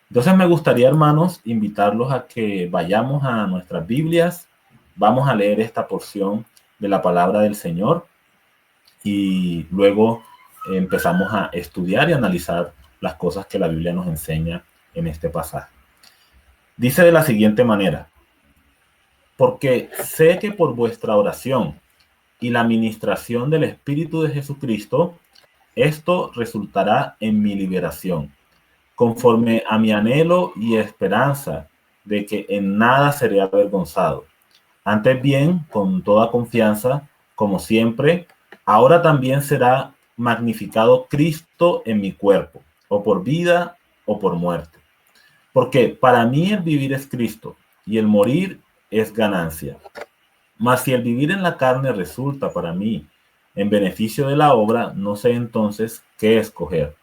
Entonces me gustaría, hermanos, invitarlos a que vayamos a nuestras Biblias, vamos a leer esta porción de la palabra del Señor y luego empezamos a estudiar y analizar las cosas que la Biblia nos enseña en este pasaje. Dice de la siguiente manera: porque sé que por vuestra oración y la ministración del Espíritu de Jesucristo, esto resultará en mi liberación, conforme a mi anhelo y esperanza de que en nada seré avergonzado. Antes bien, con toda confianza, como siempre, ahora también será magnificado Cristo en mi cuerpo, o por vida o por muerte. Porque para mí el vivir es Cristo y el morir es ganancia. Mas si el vivir en la carne resulta para mí en beneficio de la obra, no sé entonces qué escoger.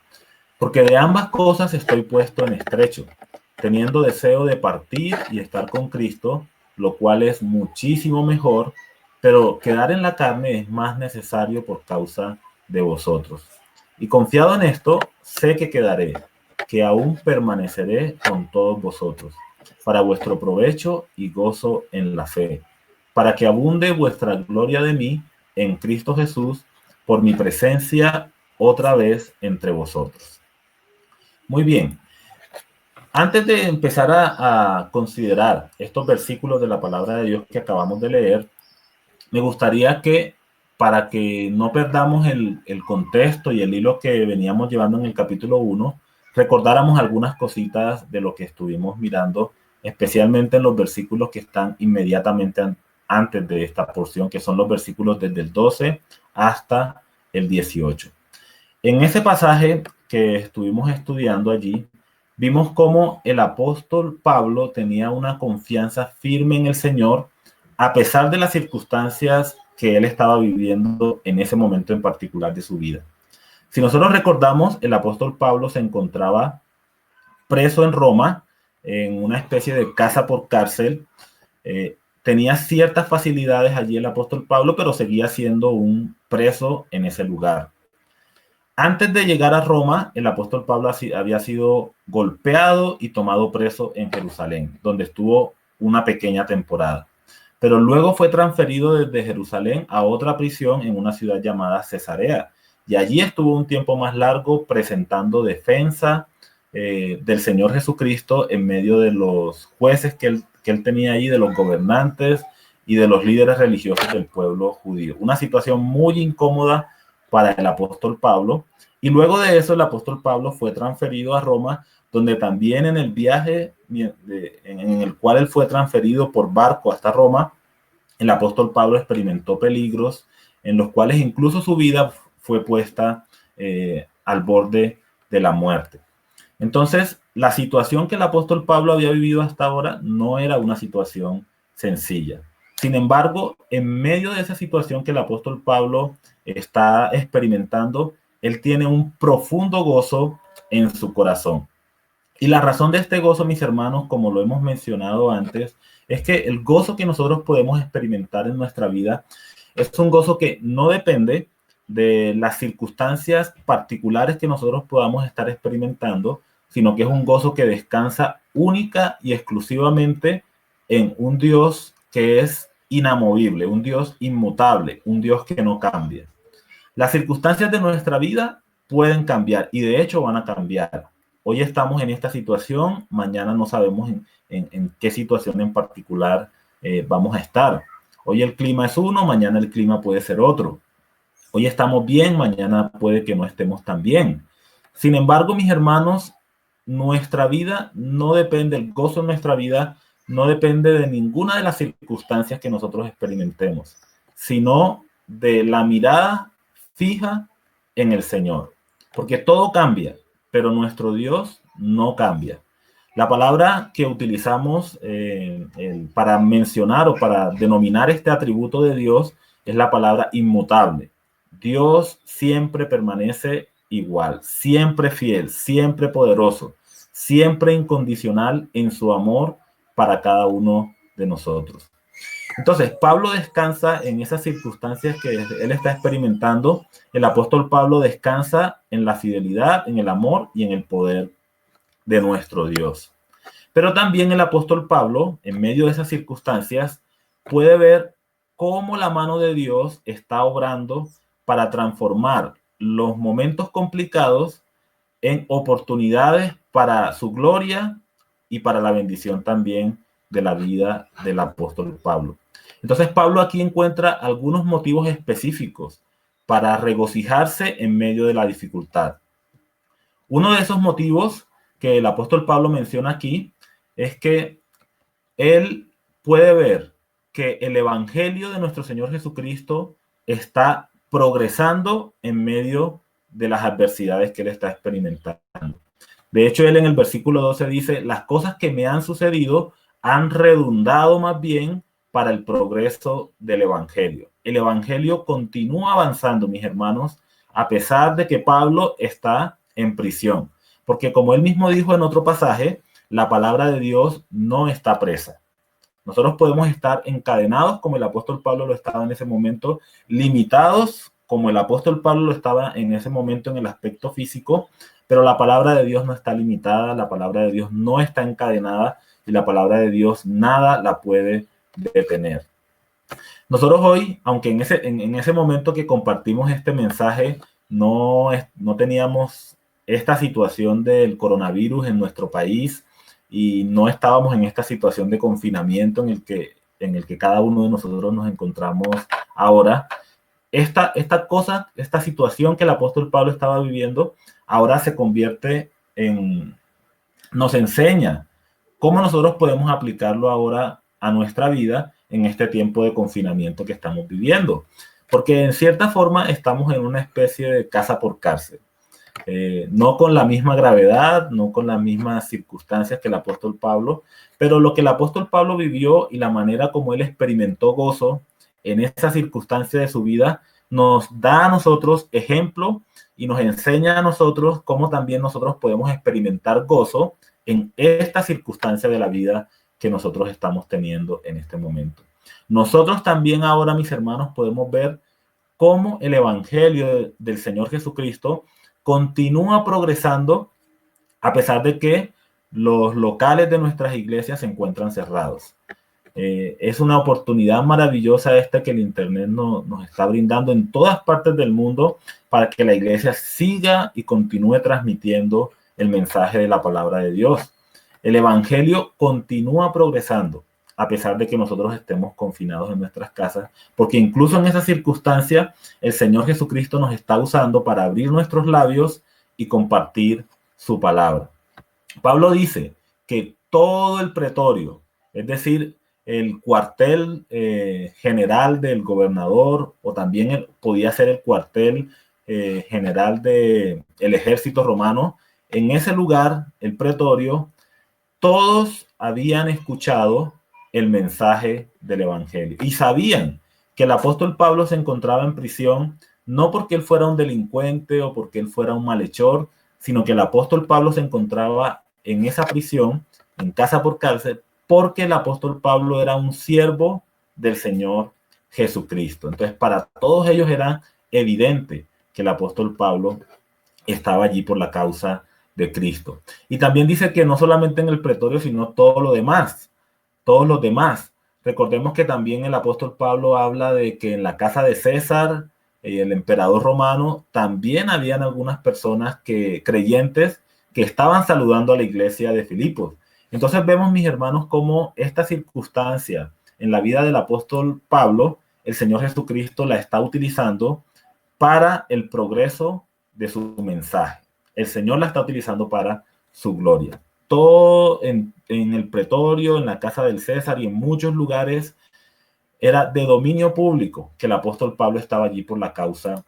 Porque de ambas cosas estoy puesto en estrecho, teniendo deseo de partir y estar con Cristo, lo cual es muchísimo mejor, pero quedar en la carne es más necesario por causa de vosotros. Y confiado en esto, sé que quedaré, que aún permaneceré con todos vosotros, para vuestro provecho y gozo en la fe, para que abunde vuestra gloria de mí en Cristo Jesús, por mi presencia otra vez entre vosotros. Muy bien. Antes de empezar a considerar estos versículos de la palabra de Dios que acabamos de leer, me gustaría que, para que no perdamos el contexto y el hilo que veníamos llevando en el capítulo 1, recordáramos algunas cositas de lo que estuvimos mirando, especialmente en los versículos que están inmediatamente antes de esta porción, que son los versículos desde el 12 hasta el 18. En ese pasaje que estuvimos estudiando allí, vimos cómo el apóstol Pablo tenía una confianza firme en el Señor, a pesar de las circunstancias que él estaba viviendo en ese momento en particular de su vida. Si nosotros recordamos, el apóstol Pablo se encontraba preso en Roma, en una especie de casa por cárcel. Tenía ciertas facilidades allí el apóstol Pablo, pero seguía siendo un preso en ese lugar. Antes de llegar a Roma, el apóstol Pablo había sido golpeado y tomado preso en Jerusalén, donde estuvo una pequeña temporada. Pero luego fue transferido desde Jerusalén a otra prisión en una ciudad llamada Cesarea. Y allí estuvo un tiempo más largo presentando defensa del Señor Jesucristo en medio de los jueces que él tenía allí, de los gobernantes y de los líderes religiosos del pueblo judío. Una situación muy incómoda para el apóstol Pablo. Y luego de eso el apóstol Pablo fue transferido a Roma, donde también en el viaje en el cual él fue transferido por barco hasta Roma, el apóstol Pablo experimentó peligros en los cuales incluso su vida fue puesta al borde de la muerte. Entonces, la situación que el apóstol Pablo había vivido hasta ahora no era una situación sencilla. Sin embargo, en medio de esa situación que el apóstol Pablo está experimentando, él tiene un profundo gozo en su corazón. Y la razón de este gozo, mis hermanos, como lo hemos mencionado antes, es que el gozo que nosotros podemos experimentar en nuestra vida es un gozo que no depende de las circunstancias particulares que nosotros podamos estar experimentando, sino que es un gozo que descansa única y exclusivamente en un Dios que es inamovible, un Dios inmutable, un Dios que no cambia. Las circunstancias de nuestra vida pueden cambiar y de hecho van a cambiar. Hoy estamos en esta situación, mañana no sabemos en qué situación en particular vamos a estar. Hoy el clima es uno, mañana el clima puede ser otro. Hoy estamos bien, mañana puede que no estemos tan bien. Sin embargo, mis hermanos, nuestra vida no depende, el gozo en nuestra vida no depende de ninguna de las circunstancias que nosotros experimentemos, sino de la mirada fija en el Señor. Porque todo cambia, pero nuestro Dios no cambia. La palabra que utilizamos para mencionar o para denominar este atributo de Dios es la palabra inmutable. Dios siempre permanece igual, siempre fiel, siempre poderoso, siempre incondicional en su amor para cada uno de nosotros. Entonces, Pablo descansa en esas circunstancias que él está experimentando. El apóstol Pablo descansa en la fidelidad, en el amor y en el poder de nuestro Dios. Pero también el apóstol Pablo, en medio de esas circunstancias, puede ver cómo la mano de Dios está obrando para transformar los momentos complicados en oportunidades para su gloria y para la bendición también de la vida del apóstol Pablo. Entonces Pablo aquí encuentra algunos motivos específicos para regocijarse en medio de la dificultad. Uno de esos motivos que el apóstol Pablo menciona aquí es que él puede ver que el evangelio de nuestro Señor Jesucristo está progresando en medio de las adversidades que él está experimentando. De hecho, él en el versículo 12 dice, las cosas que me han sucedido han redundado más bien para el progreso del evangelio. El evangelio continúa avanzando, mis hermanos, a pesar de que Pablo está en prisión. Porque como él mismo dijo en otro pasaje, la palabra de Dios no está presa. Nosotros podemos estar encadenados como el apóstol Pablo lo estaba en ese momento, limitados como el apóstol Pablo lo estaba en ese momento en el aspecto físico, pero la palabra de Dios no está limitada, la palabra de Dios no está encadenada y la palabra de Dios nada la puede detener. Nosotros hoy, aunque en ese momento que compartimos este mensaje, no teníamos esta situación del coronavirus en nuestro país y no estábamos en esta situación de confinamiento en el que cada uno de nosotros nos encontramos ahora. Esta situación que el apóstol Pablo estaba viviendo, ahora se convierte nos enseña cómo nosotros podemos aplicarlo ahora a nuestra vida en este tiempo de confinamiento que estamos viviendo. Porque en cierta forma estamos en una especie de casa por cárcel. No con la misma gravedad, no con las mismas circunstancias que el apóstol Pablo, pero lo que el apóstol Pablo vivió y la manera como él experimentó gozo en esa circunstancia de su vida nos da a nosotros ejemplo y nos enseña a nosotros cómo también nosotros podemos experimentar gozo en esta circunstancia de la vida que nosotros estamos teniendo en este momento. Nosotros también ahora, mis hermanos, podemos ver cómo el evangelio del Señor Jesucristo continúa progresando a pesar de que los locales de nuestras iglesias se encuentran cerrados. Es una oportunidad maravillosa esta que el Internet nos está brindando en todas partes del mundo para que la iglesia siga y continúe transmitiendo el mensaje de la palabra de Dios. El evangelio continúa progresando a pesar de que nosotros estemos confinados en nuestras casas, porque incluso en esa circunstancia el Señor Jesucristo nos está usando para abrir nuestros labios y compartir su palabra. Pablo dice que todo el pretorio, es decir, el cuartel general del gobernador, o también podía ser el cuartel general del ejército romano, en ese lugar, el pretorio, todos habían escuchado el mensaje del evangelio y sabían que el apóstol Pablo se encontraba en prisión no porque él fuera un delincuente o porque él fuera un malhechor, sino que el apóstol Pablo se encontraba en esa prisión, en casa por cárcel, porque el apóstol Pablo era un siervo del Señor Jesucristo. Entonces, para todos ellos era evidente que el apóstol Pablo estaba allí por la causa de Cristo. Y también dice que no solamente en el pretorio, sino todos los demás. Recordemos que también el apóstol Pablo habla de que en la casa de César, el emperador romano, también habían algunas personas creyentes que estaban saludando a la iglesia de Filipos. Entonces vemos, mis hermanos, cómo esta circunstancia en la vida del apóstol Pablo, el Señor Jesucristo la está utilizando para el progreso de su mensaje. El Señor la está utilizando para su gloria. Todo en el pretorio, en la casa del César y en muchos lugares era de dominio público que el apóstol Pablo estaba allí por la causa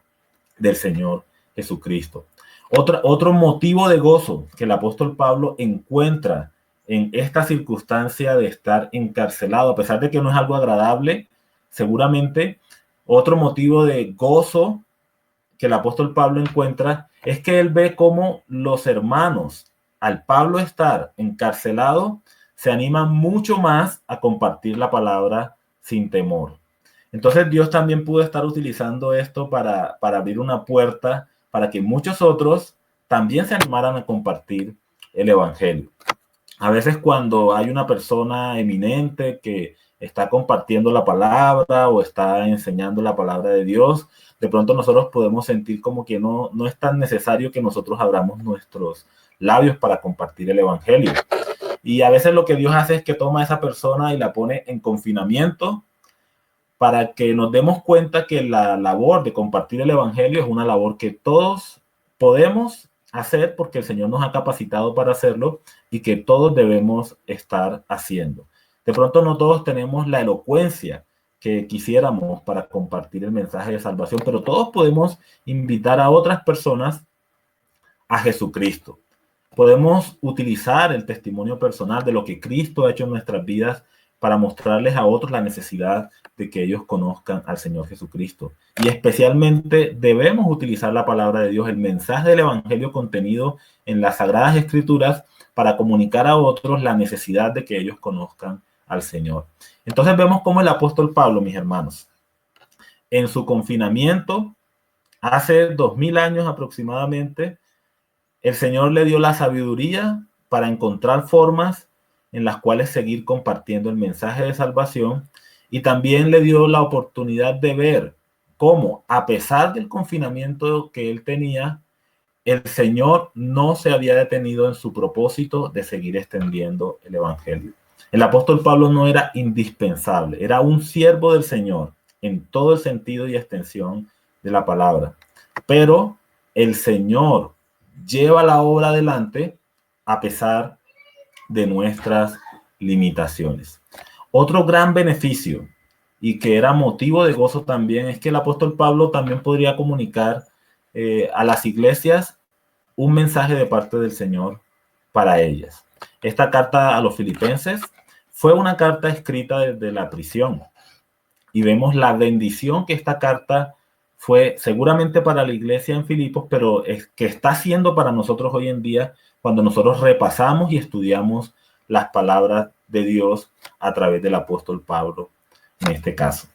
del Señor Jesucristo. Otro motivo de gozo que el apóstol Pablo encuentra en esta circunstancia de estar encarcelado, a pesar de que no es algo agradable, seguramente otro motivo de gozo que el apóstol Pablo encuentra es que él ve cómo los hermanos, al Pablo estar encarcelado, se animan mucho más a compartir la palabra sin temor. Entonces Dios también pudo estar utilizando esto para abrir una puerta para que muchos otros también se animaran a compartir el evangelio. A veces cuando hay una persona eminente que está compartiendo la palabra o está enseñando la palabra de Dios, de pronto nosotros podemos sentir como que no es tan necesario que nosotros abramos nuestros labios para compartir el evangelio. Y a veces lo que Dios hace es que toma a esa persona y la pone en confinamiento para que nos demos cuenta que la labor de compartir el evangelio es una labor que todos podemos hacer porque el Señor nos ha capacitado para hacerlo y que todos debemos estar haciendo. De pronto no todos tenemos la elocuencia que quisiéramos para compartir el mensaje de salvación, pero todos podemos invitar a otras personas a Jesucristo. Podemos utilizar el testimonio personal de lo que Cristo ha hecho en nuestras vidas para mostrarles a otros la necesidad de que ellos conozcan al Señor Jesucristo. Y especialmente debemos utilizar la palabra de Dios, el mensaje del evangelio contenido en las Sagradas Escrituras, para comunicar a otros la necesidad de que ellos conozcan al Señor. Entonces vemos cómo el apóstol Pablo, mis hermanos, en su confinamiento, hace 2000 años aproximadamente, el Señor le dio la sabiduría para encontrar formas en las cuales seguir compartiendo el mensaje de salvación, y también le dio la oportunidad de ver cómo, a pesar del confinamiento que él tenía, el Señor no se había detenido en su propósito de seguir extendiendo el evangelio. El apóstol Pablo no era indispensable, era un siervo del Señor en todo el sentido y extensión de la palabra. Pero el Señor lleva la obra adelante a pesar de nuestras limitaciones. Otro gran beneficio, y que era motivo de gozo también, es que el apóstol Pablo también podría comunicar a las iglesias un mensaje de parte del Señor para ellas. Esta carta a los filipenses fue una carta escrita desde la prisión, y vemos la bendición que esta carta fue seguramente para la iglesia en Filipos, pero es que está siendo para nosotros hoy en día cuando nosotros repasamos y estudiamos las palabras de Dios a través del apóstol Pablo en este caso.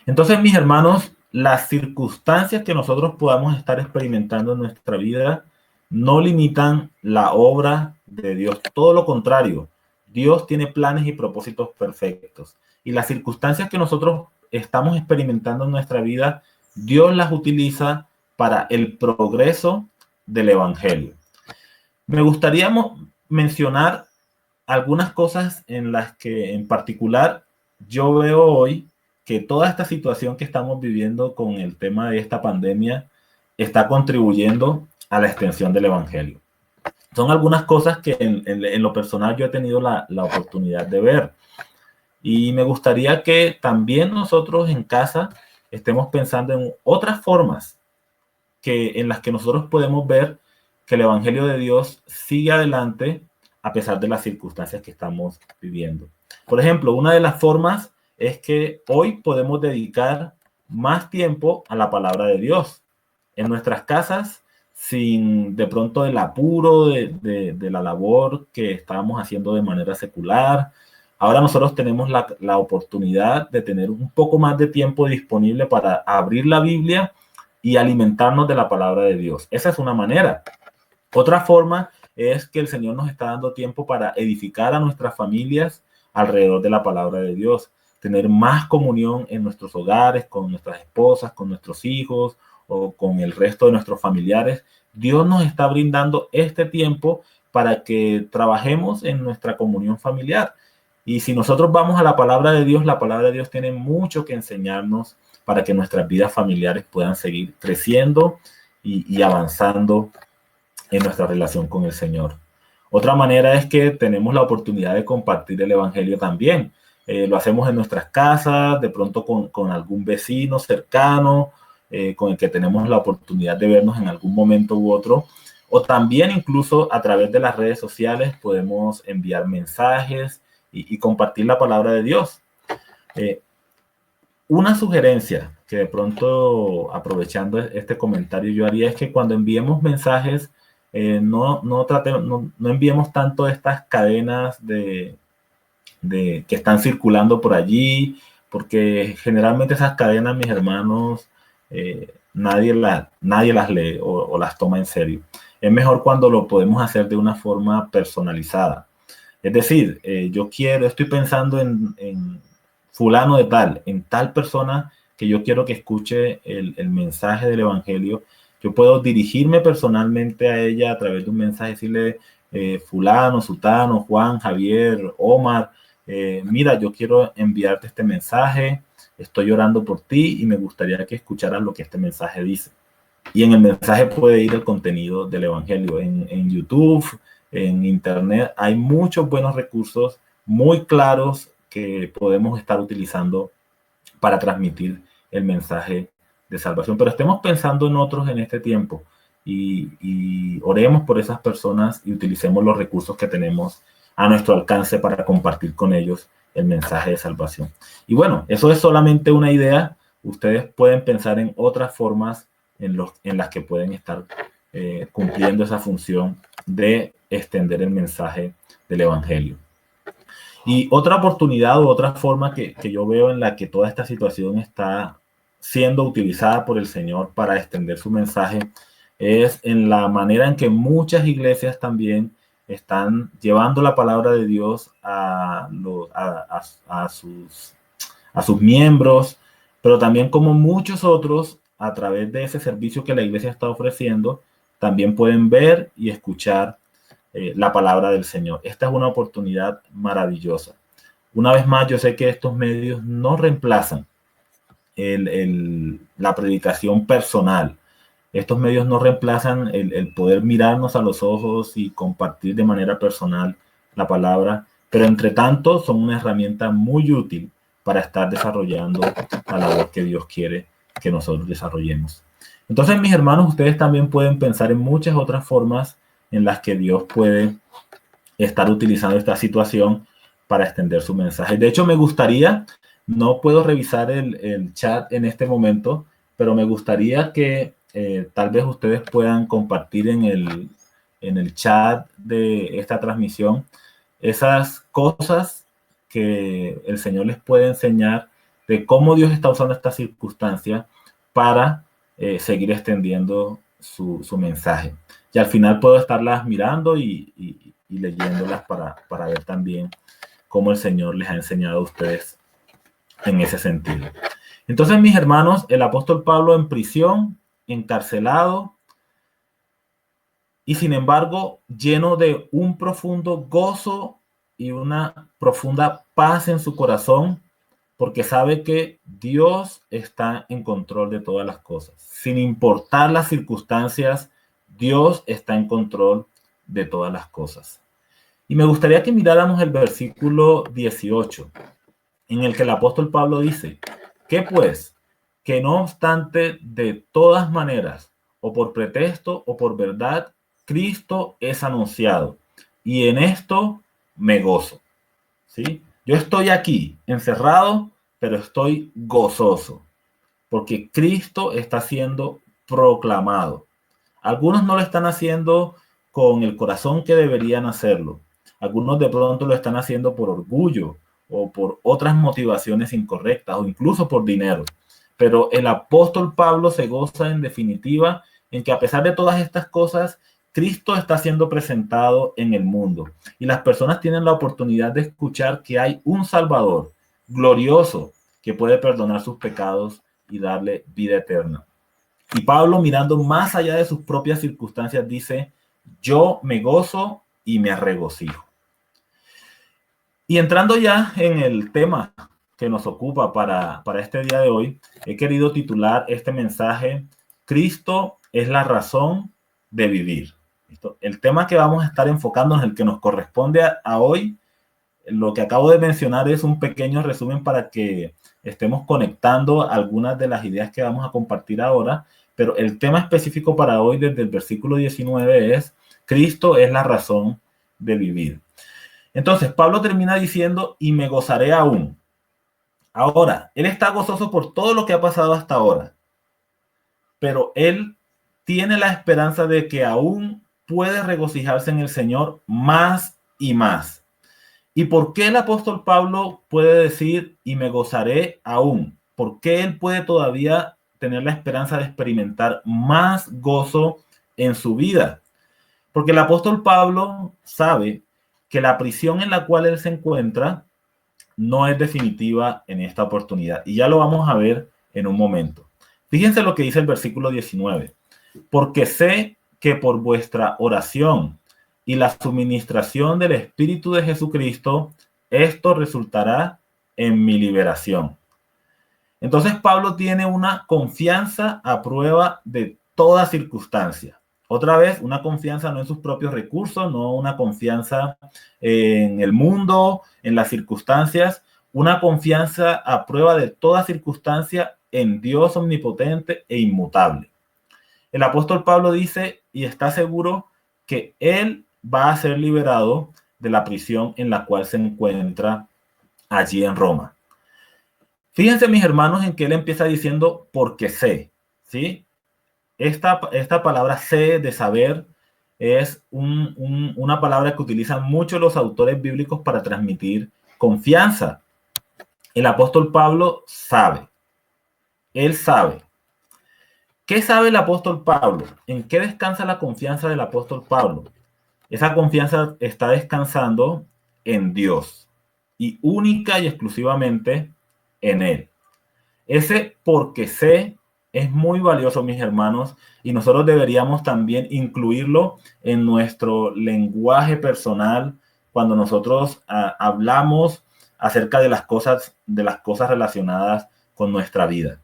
Entonces, mis hermanos, las circunstancias que nosotros podamos estar experimentando en nuestra vida no limitan la obra de Dios. Todo lo contrario, Dios tiene planes y propósitos perfectos. Y las circunstancias que nosotros estamos experimentando en nuestra vida, Dios las utiliza para el progreso del evangelio. Me gustaría mencionar algunas cosas en las que en particular yo veo hoy que toda esta situación que estamos viviendo con el tema de esta pandemia está contribuyendo a la extensión del evangelio. Son algunas cosas que en lo personal yo he tenido la oportunidad de ver. Y me gustaría que también nosotros en casa estemos pensando en otras formas en las que nosotros podemos ver que el evangelio de Dios sigue adelante a pesar de las circunstancias que estamos viviendo. Por ejemplo, una de las formas es que hoy podemos dedicar más tiempo a la palabra de Dios en nuestras casas, sin de pronto el apuro de la labor que estábamos haciendo de manera secular. Ahora nosotros tenemos la oportunidad de tener un poco más de tiempo disponible para abrir la Biblia y alimentarnos de la palabra de Dios. Esa es una manera. Otra forma es que el Señor nos está dando tiempo para edificar a nuestras familias alrededor de la palabra de Dios, tener más comunión en nuestros hogares, con nuestras esposas, con nuestros hijos o con el resto de nuestros familiares. Dios nos está brindando este tiempo para que trabajemos en nuestra comunión familiar. Y si nosotros vamos a la palabra de Dios tiene mucho que enseñarnos para que nuestras vidas familiares puedan seguir creciendo y avanzando en nuestra relación con el Señor. Otra manera es que tenemos la oportunidad de compartir el evangelio también. Lo hacemos en nuestras casas, de pronto con algún vecino cercano, con el que tenemos la oportunidad de vernos en algún momento u otro. O también incluso a través de las redes sociales podemos enviar mensajes y compartir la palabra de Dios. Una sugerencia que de pronto, aprovechando este comentario, yo haría es que cuando enviemos mensajes, no enviemos tanto estas cadenas que están circulando por allí, porque generalmente esas cadenas, mis hermanos, nadie las lee o las toma en serio. Es mejor cuando lo podemos hacer de una forma personalizada. Es decir, estoy pensando en fulano de tal, en tal persona que yo quiero que escuche el mensaje del Evangelio. Yo puedo dirigirme personalmente a ella a través de un mensaje, decirle, fulano, sutano, Juan, Javier, Omar, mira, yo quiero enviarte este mensaje, estoy orando por ti y me gustaría que escucharas lo que este mensaje dice. Y en el mensaje puede ir el contenido del Evangelio. En YouTube, en Internet, hay muchos buenos recursos muy claros que podemos estar utilizando para transmitir el mensaje de salvación. Pero estemos pensando en otros en este tiempo y oremos por esas personas y utilicemos los recursos que tenemos a nuestro alcance para compartir con ellos el mensaje de salvación. Y bueno, eso es solamente una idea. Ustedes pueden pensar en otras formas en las que pueden estar cumpliendo esa función de extender el mensaje del Evangelio. Y otra oportunidad o otra forma que yo veo en la que toda esta situación está siendo utilizada por el Señor para extender su mensaje es en la manera en que muchas iglesias también están llevando la palabra de Dios a sus miembros, pero también como muchos otros, a través de ese servicio que la iglesia está ofreciendo, también pueden ver y escuchar la palabra del Señor. Esta es una oportunidad maravillosa. Una vez más, yo sé que estos medios no reemplazan la predicación personal. Estos medios no reemplazan el poder mirarnos a los ojos y compartir de manera personal la palabra, pero entre tanto son una herramienta muy útil para estar desarrollando la labor que Dios quiere que nosotros desarrollemos. Entonces, mis hermanos, ustedes también pueden pensar en muchas otras formas en las que Dios puede estar utilizando esta situación para extender su mensaje. De hecho, me gustaría, no puedo revisar el chat en este momento, pero me gustaría que tal vez ustedes puedan compartir en el chat de esta transmisión esas cosas que el Señor les puede enseñar de cómo Dios está usando esta circunstancia para seguir extendiendo su mensaje. Y al final puedo estarlas mirando y leyéndolas para ver también cómo el Señor les ha enseñado a ustedes en ese sentido. Entonces, mis hermanos, el apóstol Pablo en prisión, encarcelado, y sin embargo lleno de un profundo gozo y una profunda paz en su corazón, porque sabe que Dios está en control de todas las cosas. Sin importar las circunstancias, Dios está en control de todas las cosas. Y me gustaría que miráramos el versículo 18, en el que el apóstol Pablo dice, ¿qué pues? Que no obstante, de todas maneras, o por pretexto o por verdad, Cristo es anunciado. Y en esto me gozo. ¿Sí? Yo estoy aquí encerrado, pero estoy gozoso, porque Cristo está siendo proclamado. Algunos no lo están haciendo con el corazón que deberían hacerlo. Algunos de pronto lo están haciendo por orgullo o por otras motivaciones incorrectas o incluso por dinero. Pero el apóstol Pablo se goza en definitiva en que a pesar de todas estas cosas, Cristo está siendo presentado en el mundo y las personas tienen la oportunidad de escuchar que hay un Salvador glorioso que puede perdonar sus pecados y darle vida eterna. Y Pablo, mirando más allá de sus propias circunstancias, dice, yo me gozo y me regocijo. Y entrando ya en el tema que nos ocupa para este día de hoy, he querido titular este mensaje, Cristo es la razón de vivir. ¿Listo? El tema que vamos a estar enfocándonos, el que nos corresponde a hoy, lo que acabo de mencionar es un pequeño resumen para que estemos conectando algunas de las ideas que vamos a compartir ahora, pero el tema específico para hoy desde el versículo 19 es Cristo es la razón de vivir. Entonces, Pablo termina diciendo, y me gozaré aún. Ahora, él está gozoso por todo lo que ha pasado hasta ahora, pero él tiene la esperanza de que aún puede regocijarse en el Señor más y más. ¿Y por qué el apóstol Pablo puede decir, y me gozaré aún? ¿Por qué él puede todavía tener la esperanza de experimentar más gozo en su vida? Porque el apóstol Pablo sabe que la prisión en la cual él se encuentra no es definitiva en esta oportunidad. Y ya lo vamos a ver en un momento. Fíjense lo que dice el versículo 19. Porque sé que por vuestra oración y la suministración del Espíritu de Jesucristo, esto resultará en mi liberación. Entonces Pablo tiene una confianza a prueba de toda circunstancia. Otra vez, una confianza no en sus propios recursos, no una confianza en el mundo, en las circunstancias, una confianza a prueba de toda circunstancia en Dios omnipotente e inmutable. El apóstol Pablo dice y está seguro que él va a ser liberado de la prisión en la cual se encuentra allí en Roma. Fíjense, mis hermanos, en que él empieza diciendo porque sé, ¿sí? Esta palabra sé, de saber, es una palabra que utilizan mucho los autores bíblicos para transmitir confianza. El apóstol Pablo sabe, él sabe. ¿Qué sabe el apóstol Pablo? ¿En qué descansa la confianza del apóstol Pablo? Esa confianza está descansando en Dios y única y exclusivamente en Él. Ese porque sé es muy valioso, mis hermanos, y nosotros deberíamos también incluirlo en nuestro lenguaje personal cuando nosotros hablamos acerca de las cosas relacionadas con nuestra vida.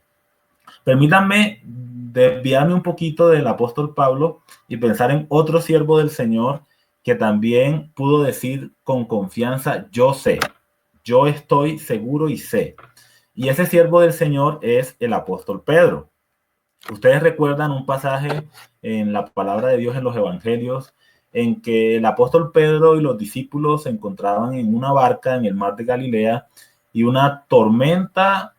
Permítanme desviarme un poquito del apóstol Pablo y pensar en otro siervo del Señor que también pudo decir con confianza, yo sé, yo estoy seguro y sé. Y ese siervo del Señor es el apóstol Pedro. Ustedes recuerdan un pasaje en la palabra de Dios en los evangelios en que el apóstol Pedro y los discípulos se encontraban en una barca en el mar de Galilea y una tormenta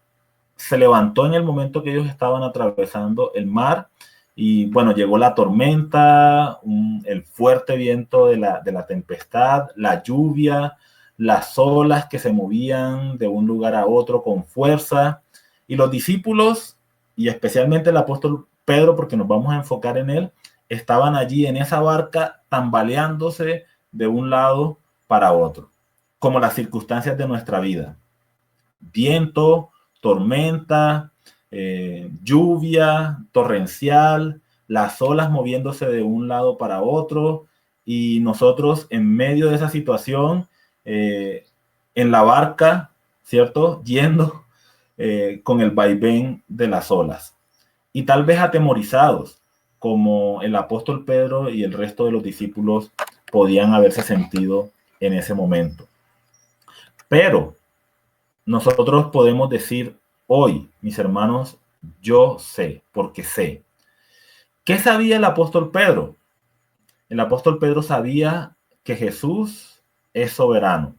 se levantó en el momento que ellos estaban atravesando el mar y bueno, llegó la tormenta, el fuerte viento de la tempestad, la lluvia, las olas que se movían de un lugar a otro con fuerza y los discípulos y especialmente el apóstol Pedro, porque nos vamos a enfocar en él, estaban allí en esa barca tambaleándose de un lado para otro, como las circunstancias de nuestra vida. Viento, tormenta, lluvia torrencial, las olas moviéndose de un lado para otro y nosotros en medio de esa situación en la barca, ¿cierto? Yendo con el vaivén de las olas y tal vez atemorizados como el apóstol Pedro y el resto de los discípulos podían haberse sentido en ese momento. Pero nosotros podemos decir hoy, mis hermanos, yo sé, porque sé. ¿Qué sabía el apóstol Pedro? El apóstol Pedro sabía que Jesús es soberano.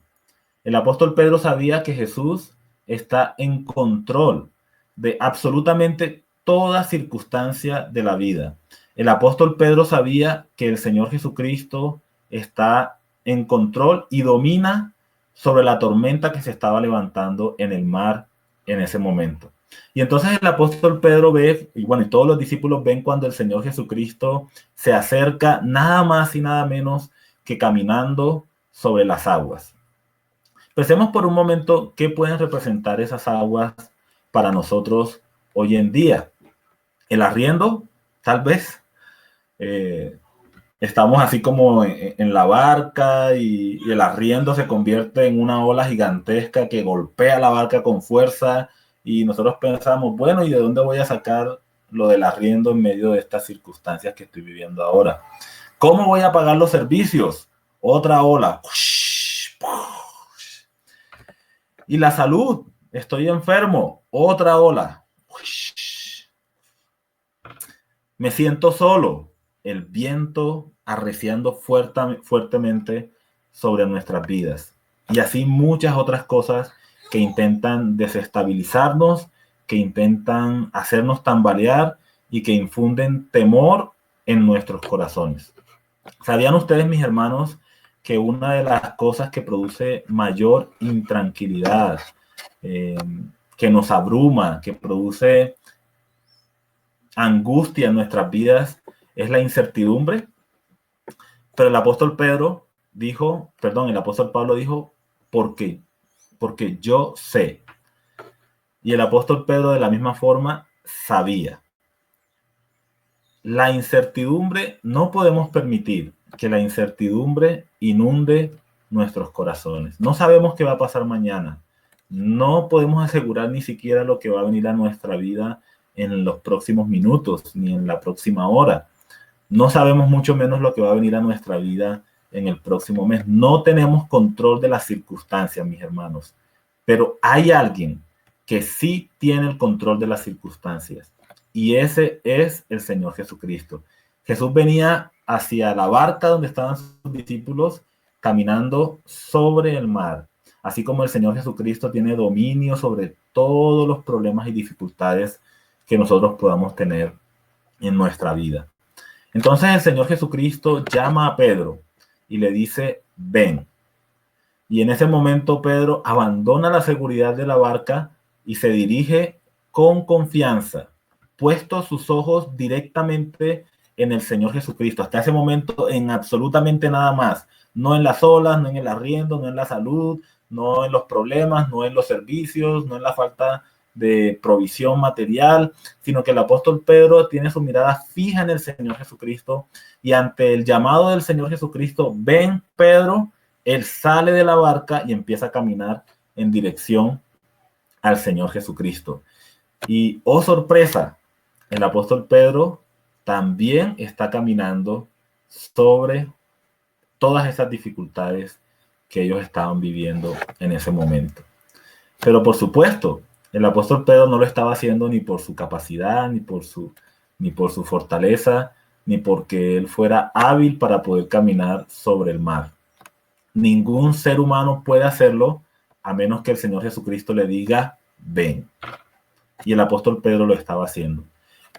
El apóstol Pedro sabía que Jesús está en control de absolutamente toda circunstancia de la vida. El apóstol Pedro sabía que el Señor Jesucristo está en control y domina sobre la tormenta que se estaba levantando en el mar en ese momento. Y entonces el apóstol Pedro ve, y bueno, y todos los discípulos ven cuando el Señor Jesucristo se acerca nada más y nada menos que caminando sobre las aguas. Pensemos por un momento qué pueden representar esas aguas para nosotros hoy en día. El arriendo, tal vez. Estamos así como en la barca y el arriendo se convierte en una ola gigantesca que golpea la barca con fuerza y nosotros pensamos, bueno, ¿y de dónde voy a sacar lo del arriendo en medio de estas circunstancias que estoy viviendo ahora? ¿Cómo voy a pagar los servicios? Otra ola. Y la salud, estoy enfermo, otra ola. Me siento solo, el viento arreciando fuertemente sobre nuestras vidas. Y así muchas otras cosas que intentan desestabilizarnos, que intentan hacernos tambalear y que infunden temor en nuestros corazones. ¿Sabían ustedes, mis hermanos, que una de las cosas que produce mayor intranquilidad, que nos abruma, que produce angustia en nuestras vidas, es la incertidumbre? Pero el apóstol el apóstol Pablo dijo, ¿por qué? Porque yo sé. Y el apóstol Pedro de la misma forma sabía. La incertidumbre, no podemos permitir que la incertidumbre inunde nuestros corazones. No sabemos qué va a pasar mañana. No podemos asegurar ni siquiera lo que va a venir a nuestra vida en los próximos minutos, ni en la próxima hora. No sabemos mucho menos lo que va a venir a nuestra vida en el próximo mes. No tenemos control de las circunstancias, mis hermanos. Pero hay alguien que sí tiene el control de las circunstancias. Y ese es el Señor Jesucristo. Jesús venía hacia la barca donde estaban sus discípulos caminando sobre el mar. Así como el Señor Jesucristo tiene dominio sobre todos los problemas y dificultades que nosotros podamos tener en nuestra vida. Entonces el Señor Jesucristo llama a Pedro y le dice, ven. Y en ese momento Pedro abandona la seguridad de la barca y se dirige con confianza, puesto sus ojos directamente en el Señor Jesucristo. Hasta ese momento en absolutamente nada más. No en las olas, no en el arriendo, no en la salud, no en los problemas, no en los servicios, no en la falta de provisión material, sino que el apóstol Pedro tiene su mirada fija en el Señor Jesucristo y ante el llamado del Señor Jesucristo, ven Pedro, él sale de la barca y empieza a caminar en dirección al Señor Jesucristo. Y, oh sorpresa, el apóstol Pedro también está caminando sobre todas esas dificultades que ellos estaban viviendo en ese momento. Pero por supuesto, el apóstol Pedro no lo estaba haciendo ni por su capacidad, ni por su fortaleza, ni porque él fuera hábil para poder caminar sobre el mar. Ningún ser humano puede hacerlo a menos que el Señor Jesucristo le diga, ven. Y el apóstol Pedro lo estaba haciendo.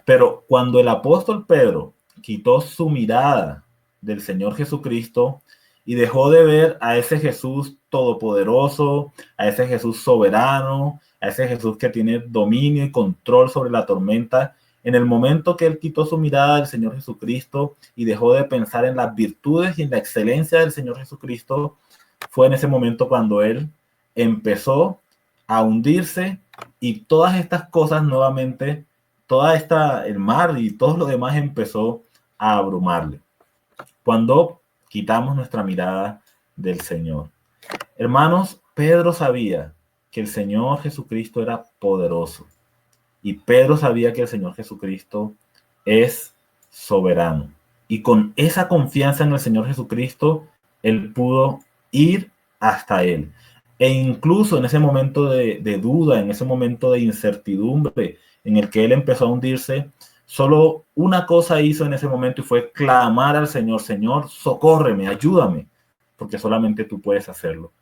Pero cuando el apóstol Pedro quitó su mirada del Señor Jesucristo y dejó de ver a ese Jesús todopoderoso, a ese Jesús soberano, a ese Jesús que tiene dominio y control sobre la tormenta, en el momento que él quitó su mirada del Señor Jesucristo y dejó de pensar en las virtudes y en la excelencia del Señor Jesucristo, fue en ese momento cuando él empezó a hundirse y todas estas cosas nuevamente, el mar y todo lo demás empezó a abrumarle. Cuando quitamos nuestra mirada del Señor. Hermanos, Pedro sabía que el Señor Jesucristo era poderoso. Y Pedro sabía que el Señor Jesucristo es soberano. Y con esa confianza en el Señor Jesucristo, él pudo ir hasta él. E incluso en ese momento de duda, en ese momento de incertidumbre, en el que él empezó a hundirse, solo una cosa hizo en ese momento y fue clamar al Señor, Señor, socórreme, ayúdame, porque solamente tú puedes hacerlo.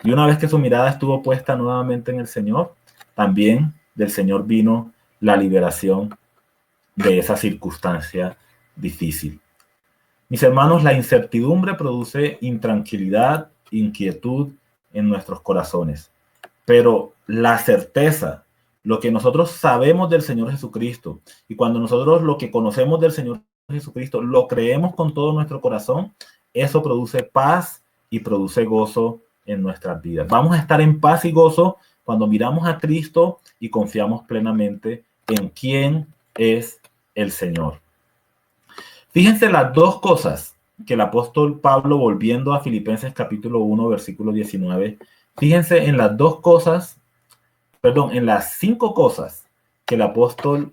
Y una vez que su mirada estuvo puesta nuevamente en el Señor, también del Señor vino la liberación de esa circunstancia difícil. Mis hermanos, la incertidumbre produce intranquilidad, inquietud en nuestros corazones, pero la certeza, lo que nosotros sabemos del Señor Jesucristo, y cuando nosotros lo que conocemos del Señor Jesucristo lo creemos con todo nuestro corazón, eso produce paz y produce gozo en nuestras vidas. Vamos a estar en paz y gozo cuando miramos a Cristo y confiamos plenamente en quién es el Señor. Fíjense las dos cosas que el apóstol Pablo, volviendo a Filipenses capítulo 1, versículo 19, fíjense en las en las 5 cosas que el apóstol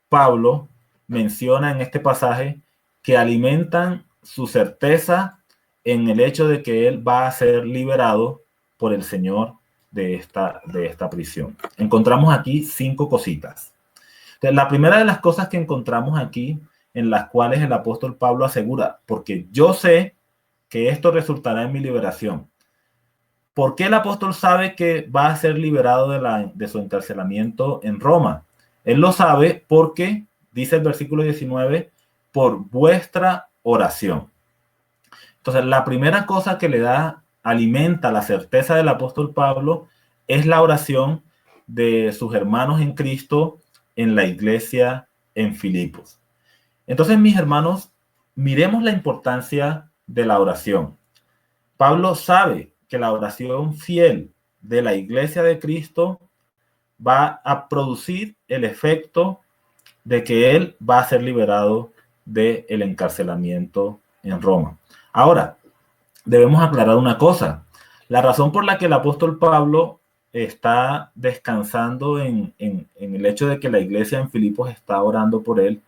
Pablo menciona en este pasaje que alimentan su certeza en el hecho de que él va a ser liberado por el Señor de esta prisión. Encontramos aquí 5 cositas. Entonces, la primera de las cosas que encontramos aquí, en las cuales el apóstol Pablo asegura, porque yo sé que esto resultará en mi liberación. ¿Por qué el apóstol sabe que va a ser liberado de su encarcelamiento en Roma? Él lo sabe porque, dice el versículo 19, por vuestra oración. Entonces, la primera cosa que alimenta la certeza del apóstol Pablo es la oración de sus hermanos en Cristo en la iglesia en Filipos. Entonces, mis hermanos, miremos la importancia de la oración. Pablo sabe que la oración fiel de la iglesia de Cristo va a producir el efecto de que él va a ser liberado del encarcelamiento en Roma. Ahora, debemos aclarar una cosa. La razón por la que el apóstol Pablo está descansando en el hecho de que la iglesia en Filipos está orando por él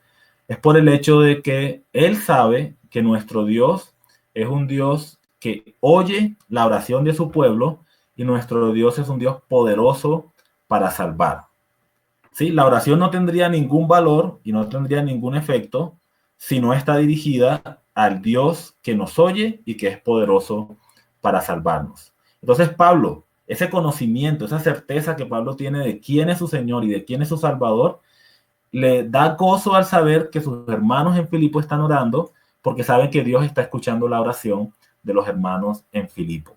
es por el hecho de que él sabe que nuestro Dios es un Dios que oye la oración de su pueblo y nuestro Dios es un Dios poderoso para salvar. ¿Sí? La oración no tendría ningún valor y no tendría ningún efecto si no está dirigida al Dios que nos oye y que es poderoso para salvarnos. Entonces Pablo, ese conocimiento, esa certeza que Pablo tiene de quién es su Señor y de quién es su Salvador, le da gozo al saber que sus hermanos en Filipo están orando porque saben que Dios está escuchando la oración de los hermanos en Filipo.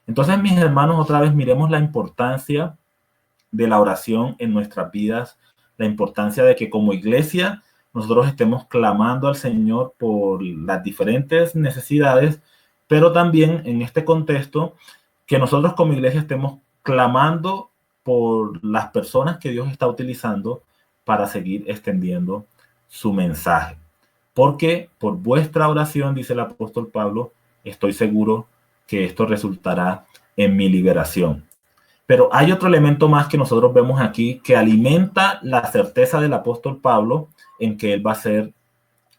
Entonces, mis hermanos, otra vez miremos la importancia de la oración en nuestras vidas, la importancia de que como iglesia nosotros estemos clamando al Señor por las diferentes necesidades, pero también en este contexto que nosotros como iglesia estemos clamando por las personas que Dios está utilizando para seguir extendiendo su mensaje. Porque por vuestra oración, dice el apóstol Pablo, estoy seguro que esto resultará en mi liberación. Pero hay otro elemento más que nosotros vemos aquí que alimenta la certeza del apóstol Pablo en que él va a ser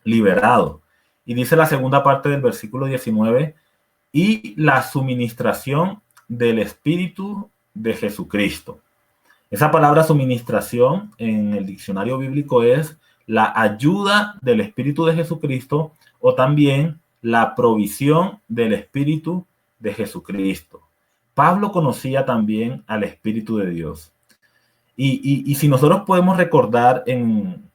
liberado. Y dice la segunda parte del versículo 19, y la suministración del Espíritu de Jesucristo. Esa palabra suministración en el diccionario bíblico es la ayuda del Espíritu de Jesucristo o también la provisión del Espíritu de Jesucristo. Pablo conocía también al Espíritu de Dios. Y si nosotros podemos recordar en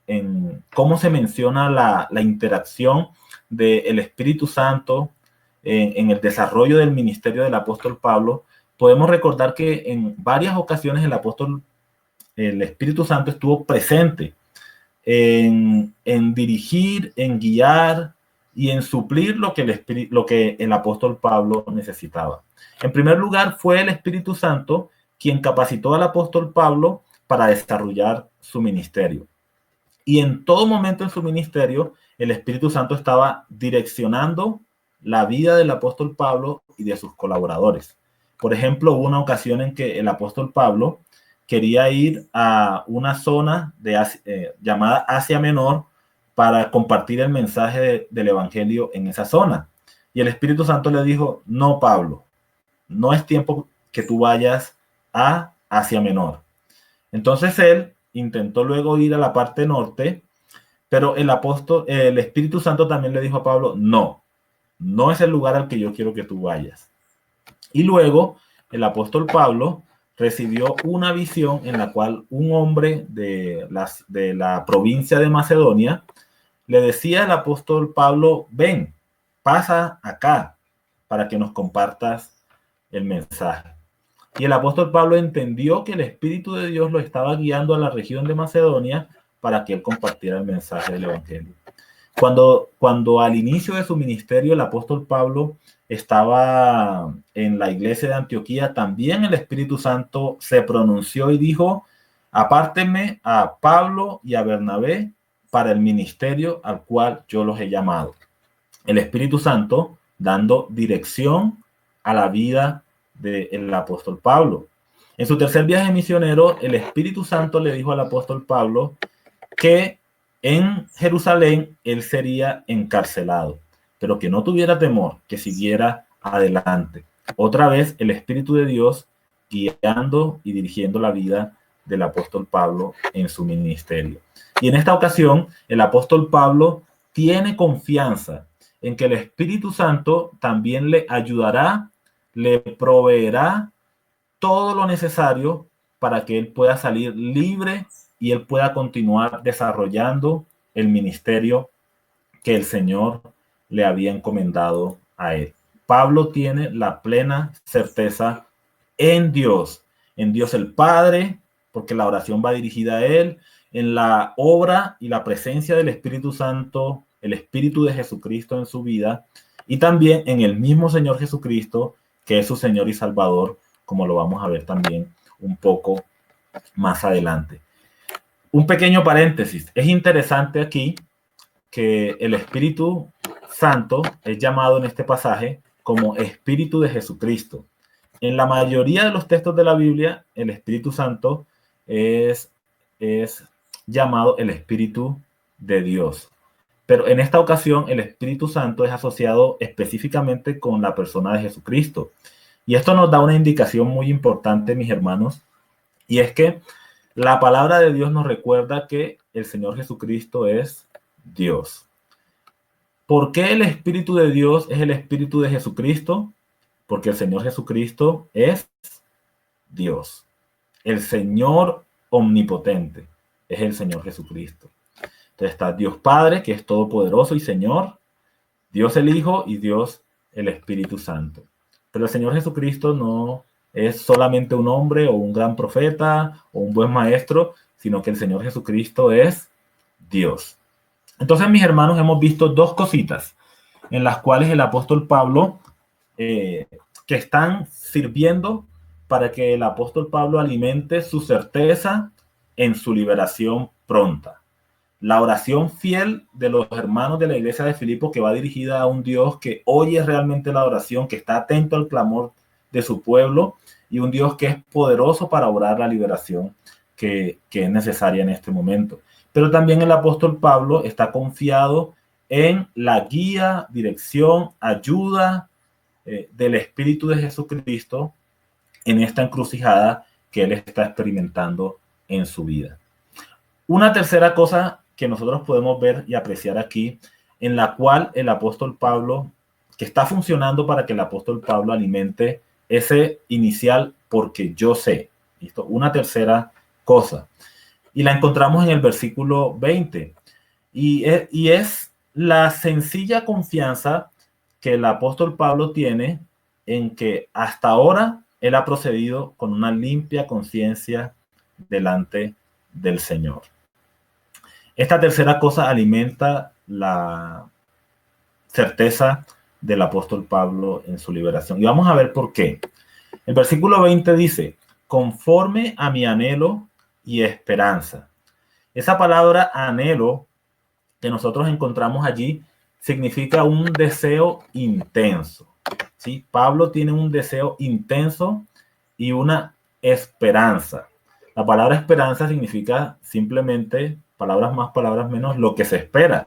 cómo se menciona la interacción del Espíritu Santo en el desarrollo del ministerio del apóstol Pablo, podemos recordar que en varias ocasiones el Espíritu Santo estuvo presente en dirigir, en guiar y en suplir lo que el apóstol Pablo necesitaba. En primer lugar, fue el Espíritu Santo quien capacitó al apóstol Pablo para desarrollar su ministerio. Y en todo momento en su ministerio, el Espíritu Santo estaba direccionando la vida del apóstol Pablo y de sus colaboradores. Por ejemplo, hubo una ocasión en que el apóstol Pablo quería ir a una zona llamada Asia Menor para compartir el mensaje del Evangelio en esa zona. Y el Espíritu Santo le dijo, no, Pablo, no es tiempo que tú vayas a Asia Menor. Entonces él intentó luego ir a la parte norte, pero el Espíritu Santo también le dijo a Pablo, no es el lugar al que yo quiero que tú vayas. Y luego el apóstol Pablo recibió una visión en la cual un hombre de la provincia de Macedonia le decía al apóstol Pablo, ven, pasa acá para que nos compartas el mensaje. Y el apóstol Pablo entendió que el Espíritu de Dios lo estaba guiando a la región de Macedonia para que él compartiera el mensaje del Evangelio. Cuando al inicio de su ministerio el apóstol Pablo estaba en la iglesia de Antioquía, también el Espíritu Santo se pronunció y dijo, apártenme a Pablo y a Bernabé para el ministerio al cual yo los he llamado. El Espíritu Santo dando dirección a la vida del apóstol Pablo. En su tercer viaje misionero, el Espíritu Santo le dijo al apóstol Pablo que en Jerusalén él sería encarcelado, pero que no tuviera temor, que siguiera adelante. Otra vez el Espíritu de Dios guiando y dirigiendo la vida del apóstol Pablo en su ministerio. Y en esta ocasión, el apóstol Pablo tiene confianza en que el Espíritu Santo también le ayudará, le proveerá todo lo necesario para que él pueda salir libre y él pueda continuar desarrollando el ministerio que el Señor le había encomendado a él. Pablo tiene la plena certeza en Dios el Padre, porque la oración va dirigida a él, en la obra y la presencia del Espíritu Santo, el Espíritu de Jesucristo en su vida, y también en el mismo Señor Jesucristo, que es su Señor y Salvador, como lo vamos a ver también un poco más adelante. Un pequeño paréntesis. Es interesante aquí que el Espíritu Santo es llamado en este pasaje como Espíritu de Jesucristo. En la mayoría de los textos de la Biblia, el Espíritu Santo es llamado el Espíritu de Dios. Pero en esta ocasión, el Espíritu Santo es asociado específicamente con la persona de Jesucristo. Y esto nos da una indicación muy importante, mis hermanos, y es que la palabra de Dios nos recuerda que el Señor Jesucristo es Dios. ¿Por qué el Espíritu de Dios es el Espíritu de Jesucristo? Porque el Señor Jesucristo es Dios. El Señor omnipotente es el Señor Jesucristo. Entonces está Dios Padre, que es todopoderoso y Señor, Dios el Hijo y Dios el Espíritu Santo. Pero el Señor Jesucristo no es solamente un hombre o un gran profeta o un buen maestro, sino que el Señor Jesucristo es Dios. Entonces, mis hermanos, hemos visto dos cositas en las cuales el apóstol Pablo, que están sirviendo para que el apóstol Pablo alimente su certeza en su liberación pronta. La oración fiel de los hermanos de la iglesia de Filipo, que va dirigida a un Dios que oye realmente la oración, que está atento al clamor de su pueblo, y un Dios que es poderoso para obrar la liberación que es necesaria en este momento. Pero también el apóstol Pablo está confiado en la guía, dirección, ayuda del Espíritu de Jesucristo en esta encrucijada que él está experimentando en su vida. Una tercera cosa que nosotros podemos ver y apreciar aquí, en la cual el apóstol Pablo, que está funcionando para que el apóstol Pablo alimente ese inicial porque yo sé. ¿Listo? Una tercera cosa. Y la encontramos en el versículo 20. Y es la sencilla confianza que el apóstol Pablo tiene en que hasta ahora él ha procedido con una limpia conciencia delante del Señor. Esta tercera cosa alimenta la certeza del apóstol Pablo en su liberación. Y vamos a ver por qué. El versículo 20 dice, conforme a mi anhelo y esperanza. Esa palabra anhelo que nosotros encontramos allí significa un deseo intenso. ¿Sí? Pablo tiene un deseo intenso y una esperanza. La palabra esperanza significa simplemente, palabras más, palabras menos, lo que se espera.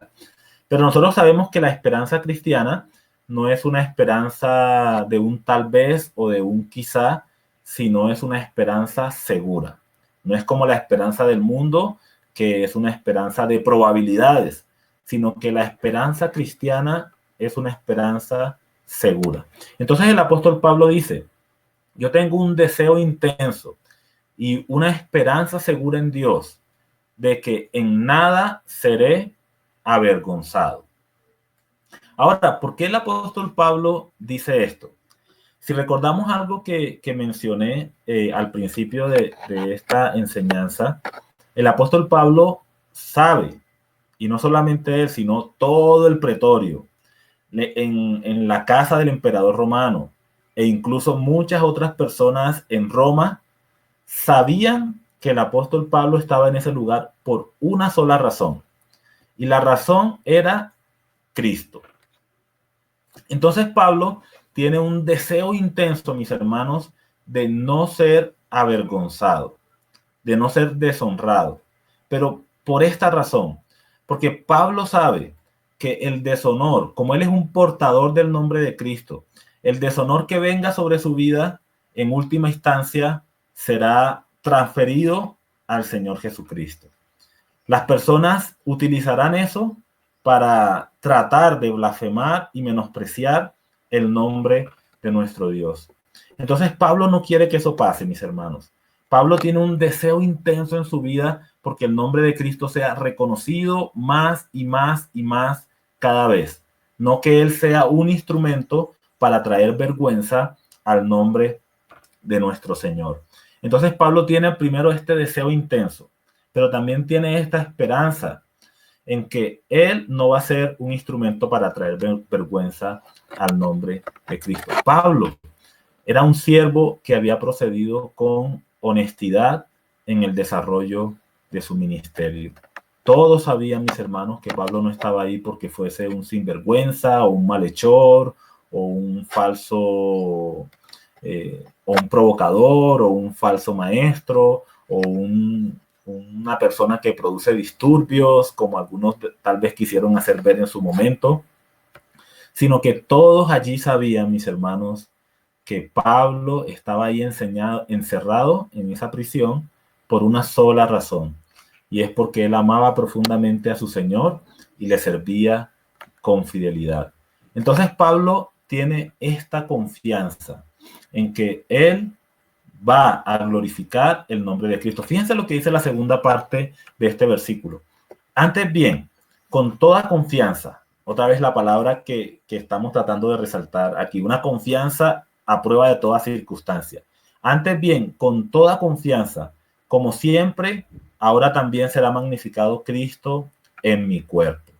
Pero nosotros sabemos que la esperanza cristiana no es una esperanza de un tal vez o de un quizá, sino es una esperanza segura. No es como la esperanza del mundo, que es una esperanza de probabilidades, sino que la esperanza cristiana es una esperanza segura. Entonces el apóstol Pablo dice, yo tengo un deseo intenso y una esperanza segura en Dios de que en nada seré avergonzado. Ahora, ¿por qué el apóstol Pablo dice esto? Si recordamos algo que mencioné al principio de esta enseñanza, el apóstol Pablo sabe, y no solamente él, sino todo el pretorio, en la casa del emperador romano, e incluso muchas otras personas en Roma, sabían que el apóstol Pablo estaba en ese lugar por una sola razón. Y la razón era Cristo. Entonces Pablo tiene un deseo intenso, mis hermanos, de no ser avergonzado, de no ser deshonrado. Pero por esta razón, porque Pablo sabe que el deshonor, como él es un portador del nombre de Cristo, el deshonor que venga sobre su vida, en última instancia, será transferido al Señor Jesucristo. Las personas utilizarán eso para tratar de blasfemar y menospreciar el nombre de nuestro Dios. Entonces Pablo no quiere que eso pase, mis hermanos. Pablo tiene un deseo intenso en su vida porque el nombre de Cristo sea reconocido más y más y más cada vez. No que él sea un instrumento para traer vergüenza al nombre de nuestro Señor. Entonces Pablo tiene primero este deseo intenso, pero también tiene esta esperanza. en que él no va a ser un instrumento para traer vergüenza al nombre de Cristo. Pablo era un siervo que había procedido con honestidad en el desarrollo de su ministerio. Todos sabían, mis hermanos, que Pablo no estaba ahí porque fuese un sinvergüenza o un malhechor o un falso o un provocador o un falso maestro o una persona que produce disturbios, como algunos tal vez quisieron hacer ver en su momento, sino que todos allí sabían, mis hermanos, que Pablo estaba ahí encerrado en esa prisión por una sola razón, y es porque él amaba profundamente a su Señor y le servía con fidelidad. Entonces Pablo tiene esta confianza en que él va a glorificar el nombre de Cristo. Fíjense lo que dice la segunda parte de este versículo. Antes bien, con toda confianza, otra vez la palabra que estamos tratando de resaltar aquí, una confianza a prueba de toda circunstancia. Antes bien, con toda confianza, como siempre, ahora también será magnificado Cristo en mi cuerpo.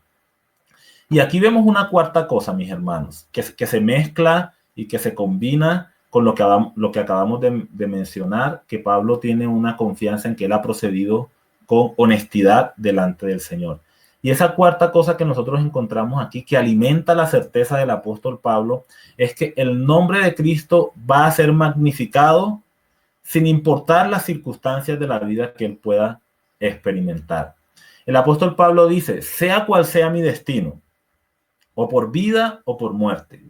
Y aquí vemos una cuarta cosa, mis hermanos, que se mezcla y que se combina con lo que acabamos de mencionar, que Pablo tiene una confianza en que él ha procedido con honestidad delante del Señor. Y esa cuarta cosa que nosotros encontramos aquí, que alimenta la certeza del apóstol Pablo, es que el nombre de Cristo va a ser magnificado sin importar las circunstancias de la vida que él pueda experimentar. El apóstol Pablo dice, sea cual sea mi destino, o por vida o por muerte,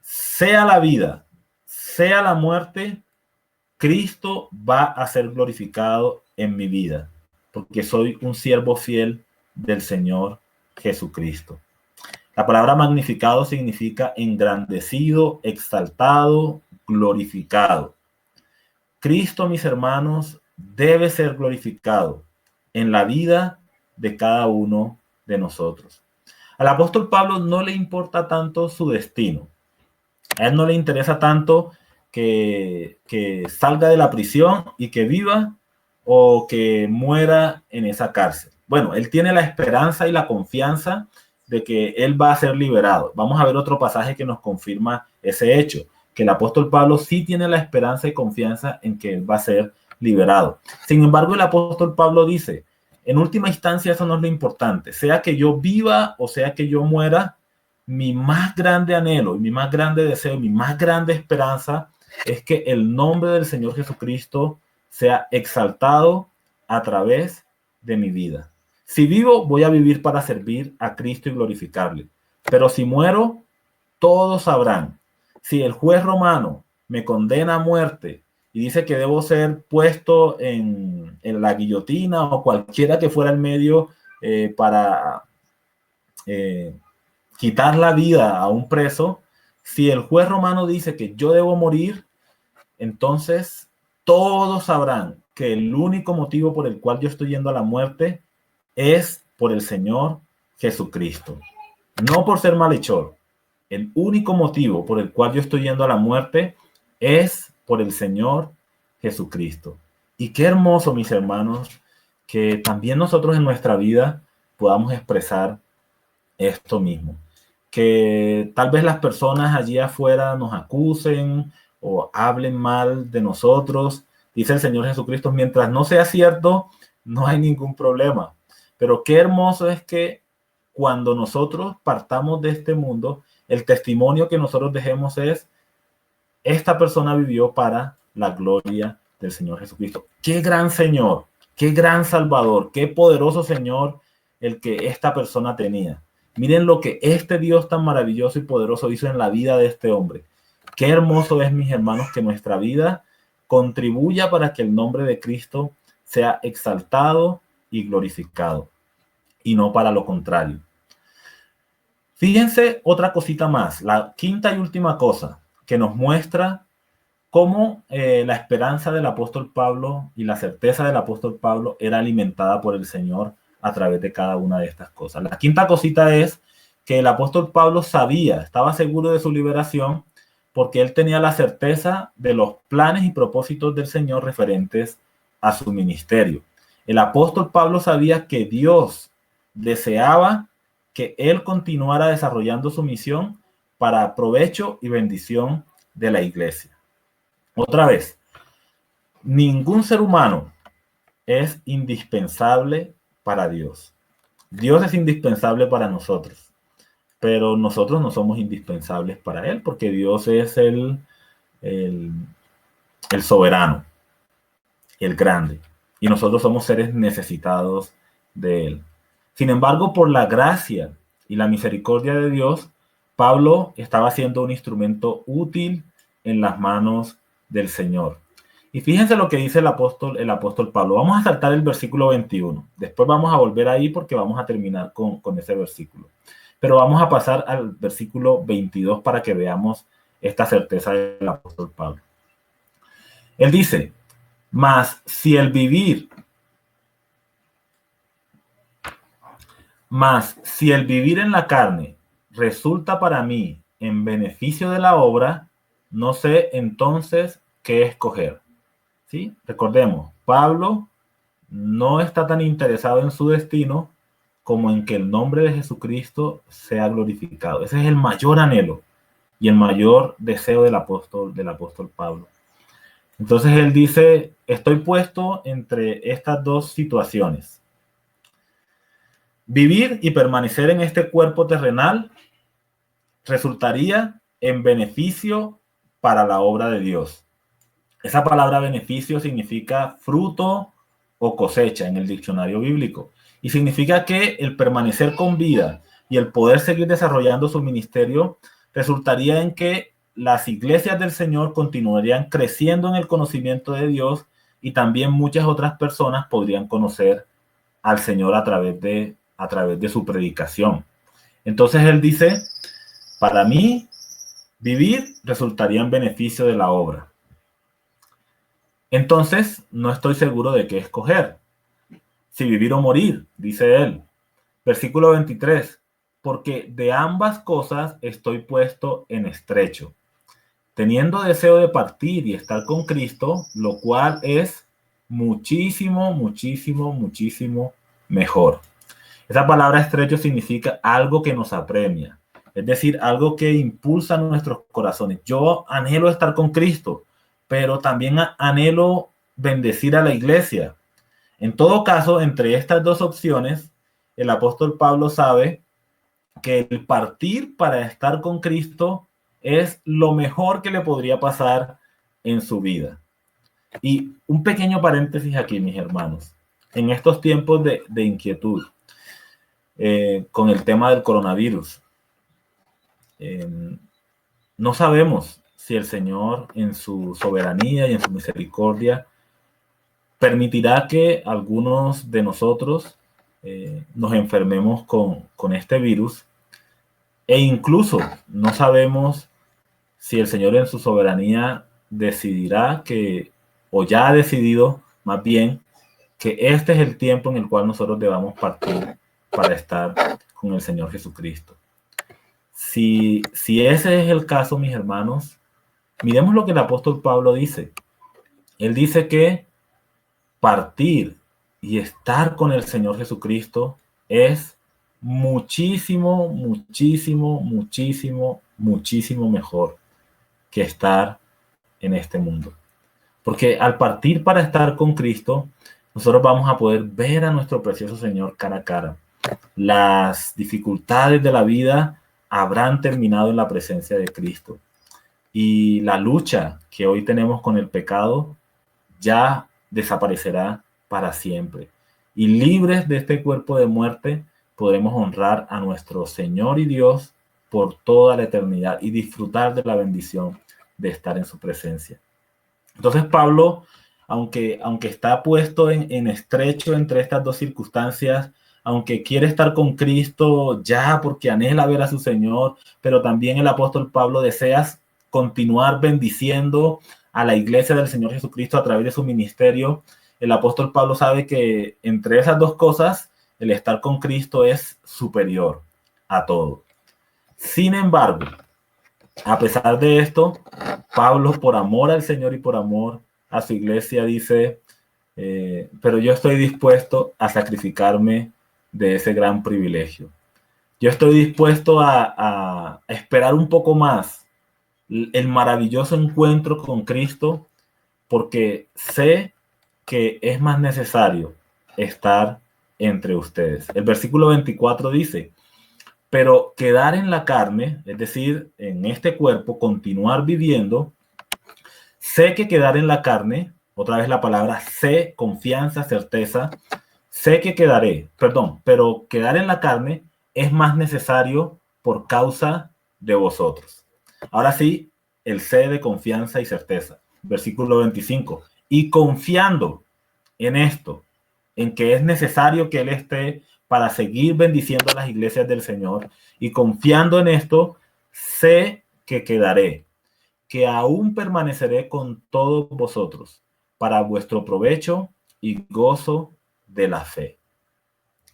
sea la vida, sea la muerte, Cristo va a ser glorificado en mi vida, porque soy un siervo fiel del Señor Jesucristo. La palabra magnificado significa engrandecido, exaltado, glorificado. Cristo, mis hermanos, debe ser glorificado en la vida de cada uno de nosotros. Al apóstol Pablo no le importa tanto su destino. A él no le interesa tanto que salga de la prisión y que viva o que muera en esa cárcel. Bueno, él tiene la esperanza y la confianza de que él va a ser liberado. Vamos a ver otro pasaje que nos confirma ese hecho, que el apóstol Pablo sí tiene la esperanza y confianza en que él va a ser liberado. Sin embargo, el apóstol Pablo dice, en última instancia eso no es lo importante, sea que yo viva o sea que yo muera, mi más grande anhelo y mi más grande deseo, mi más grande esperanza es que el nombre del Señor Jesucristo sea exaltado a través de mi vida. Si vivo, voy a vivir para servir a Cristo y glorificarle. Pero si muero, todos sabrán. Si el juez romano me condena a muerte y dice que debo ser puesto en la guillotina o cualquiera que fuera el medio para quitar la vida a un preso, si el juez romano dice que yo debo morir, entonces todos sabrán que el único motivo por el cual yo estoy yendo a la muerte es por el Señor Jesucristo. No por ser malhechor. El único motivo por el cual yo estoy yendo a la muerte es por el Señor Jesucristo. Y qué hermoso, mis hermanos, que también nosotros en nuestra vida podamos expresar esto mismo. Que tal vez las personas allí afuera nos acusen o hablen mal de nosotros. Dice el Señor Jesucristo, mientras no sea cierto, no hay ningún problema. Pero qué hermoso es que cuando nosotros partamos de este mundo, el testimonio que nosotros dejemos es, esta persona vivió para la gloria del Señor Jesucristo. Qué gran Señor, qué gran Salvador, qué poderoso Señor el que esta persona tenía. Miren lo que este Dios tan maravilloso y poderoso hizo en la vida de este hombre. Qué hermoso es, mis hermanos, que nuestra vida contribuya para que el nombre de Cristo sea exaltado y glorificado, y no para lo contrario. Fíjense otra cosita más, la quinta y última cosa que nos muestra cómo la esperanza del apóstol Pablo y la certeza del apóstol Pablo era alimentada por el Señor a través de cada una de estas cosas. La quinta cosita es que el apóstol Pablo sabía, estaba seguro de su liberación porque él tenía la certeza de los planes y propósitos del Señor referentes a su ministerio. El apóstol Pablo sabía que Dios deseaba que él continuara desarrollando su misión para provecho y bendición de la iglesia. Otra vez, ningún ser humano es indispensable para Dios. Dios es indispensable para nosotros, pero nosotros no somos indispensables para Él, porque Dios es el soberano, el grande, y nosotros somos seres necesitados de Él. Sin embargo, por la gracia y la misericordia de Dios, Pablo estaba siendo un instrumento útil en las manos del Señor. Y fíjense lo que dice el apóstol Pablo. Vamos a saltar el versículo 21. Después vamos a volver ahí porque vamos a terminar con ese versículo. Pero vamos a pasar al versículo 22 para que veamos esta certeza del apóstol Pablo. Él dice, mas si el vivir en la carne resulta para mí en beneficio de la obra, no sé entonces qué escoger. ¿Sí? Recordemos, Pablo no está tan interesado en su destino como en que el nombre de Jesucristo sea glorificado. Ese es el mayor anhelo y el mayor deseo del apóstol Pablo. Entonces él dice, estoy puesto entre estas dos situaciones. Vivir y permanecer en este cuerpo terrenal resultaría en beneficio para la obra de Dios. Esa palabra beneficio significa fruto o cosecha en el diccionario bíblico. Y significa que el permanecer con vida y el poder seguir desarrollando su ministerio resultaría en que las iglesias del Señor continuarían creciendo en el conocimiento de Dios y también muchas otras personas podrían conocer al Señor a través de su predicación. Entonces él dice, para mí, vivir resultaría en beneficio de la obra. Entonces, no estoy seguro de qué escoger. Si vivir o morir, dice él. Versículo 23. Porque de ambas cosas estoy puesto en estrecho, teniendo deseo de partir y estar con Cristo, lo cual es muchísimo, muchísimo, muchísimo mejor. Esa palabra estrecho significa algo que nos apremia, es decir, algo que impulsa nuestros corazones. Yo anhelo estar con Cristo, pero también anhelo bendecir a la iglesia. En todo caso, entre estas dos opciones, el apóstol Pablo sabe que el partir para estar con Cristo es lo mejor que le podría pasar en su vida. Y un pequeño paréntesis aquí, mis hermanos. En estos tiempos de inquietud, con el tema del coronavirus, no sabemos si el Señor en su soberanía y en su misericordia permitirá que algunos de nosotros nos enfermemos con este virus, e incluso no sabemos si el Señor en su soberanía decidirá o ya ha decidido más bien, que este es el tiempo en el cual nosotros debamos partir para estar con el Señor Jesucristo. Si ese es el caso, mis hermanos, miremos lo que el apóstol Pablo dice. Él dice que partir y estar con el Señor Jesucristo es muchísimo, muchísimo, muchísimo, muchísimo mejor que estar en este mundo. Porque al partir para estar con Cristo, nosotros vamos a poder ver a nuestro precioso Señor cara a cara. Las dificultades de la vida habrán terminado en la presencia de Cristo. Y la lucha que hoy tenemos con el pecado ya desaparecerá para siempre. Y libres de este cuerpo de muerte, podremos honrar a nuestro Señor y Dios por toda la eternidad y disfrutar de la bendición de estar en su presencia. Entonces Pablo, aunque está puesto en estrecho entre estas dos circunstancias, aunque quiere estar con Cristo ya porque anhela ver a su Señor, pero también el apóstol Pablo desea continuar bendiciendo a la iglesia del Señor Jesucristo a través de su ministerio. El apóstol Pablo sabe que entre esas dos cosas, el estar con Cristo es superior a todo. Sin embargo, a pesar de esto, Pablo, por amor al Señor y por amor a su iglesia, dice, pero yo estoy dispuesto a sacrificarme de ese gran privilegio. Yo estoy dispuesto a esperar un poco más el maravilloso encuentro con Cristo, porque sé que es más necesario estar entre ustedes. El versículo 24 dice: pero quedar en la carne, es decir, en este cuerpo, continuar viviendo, sé que quedar en la carne, otra vez la palabra sé, confianza, certeza, sé que quedaré, perdón, pero quedar en la carne es más necesario por causa de vosotros. Ahora sí, el sé de confianza y certeza. Versículo 25. Y confiando en esto, en que es necesario que Él esté para seguir bendiciendo las iglesias del Señor, y confiando en esto, sé que quedaré, que aún permaneceré con todos vosotros para vuestro provecho y gozo de la fe.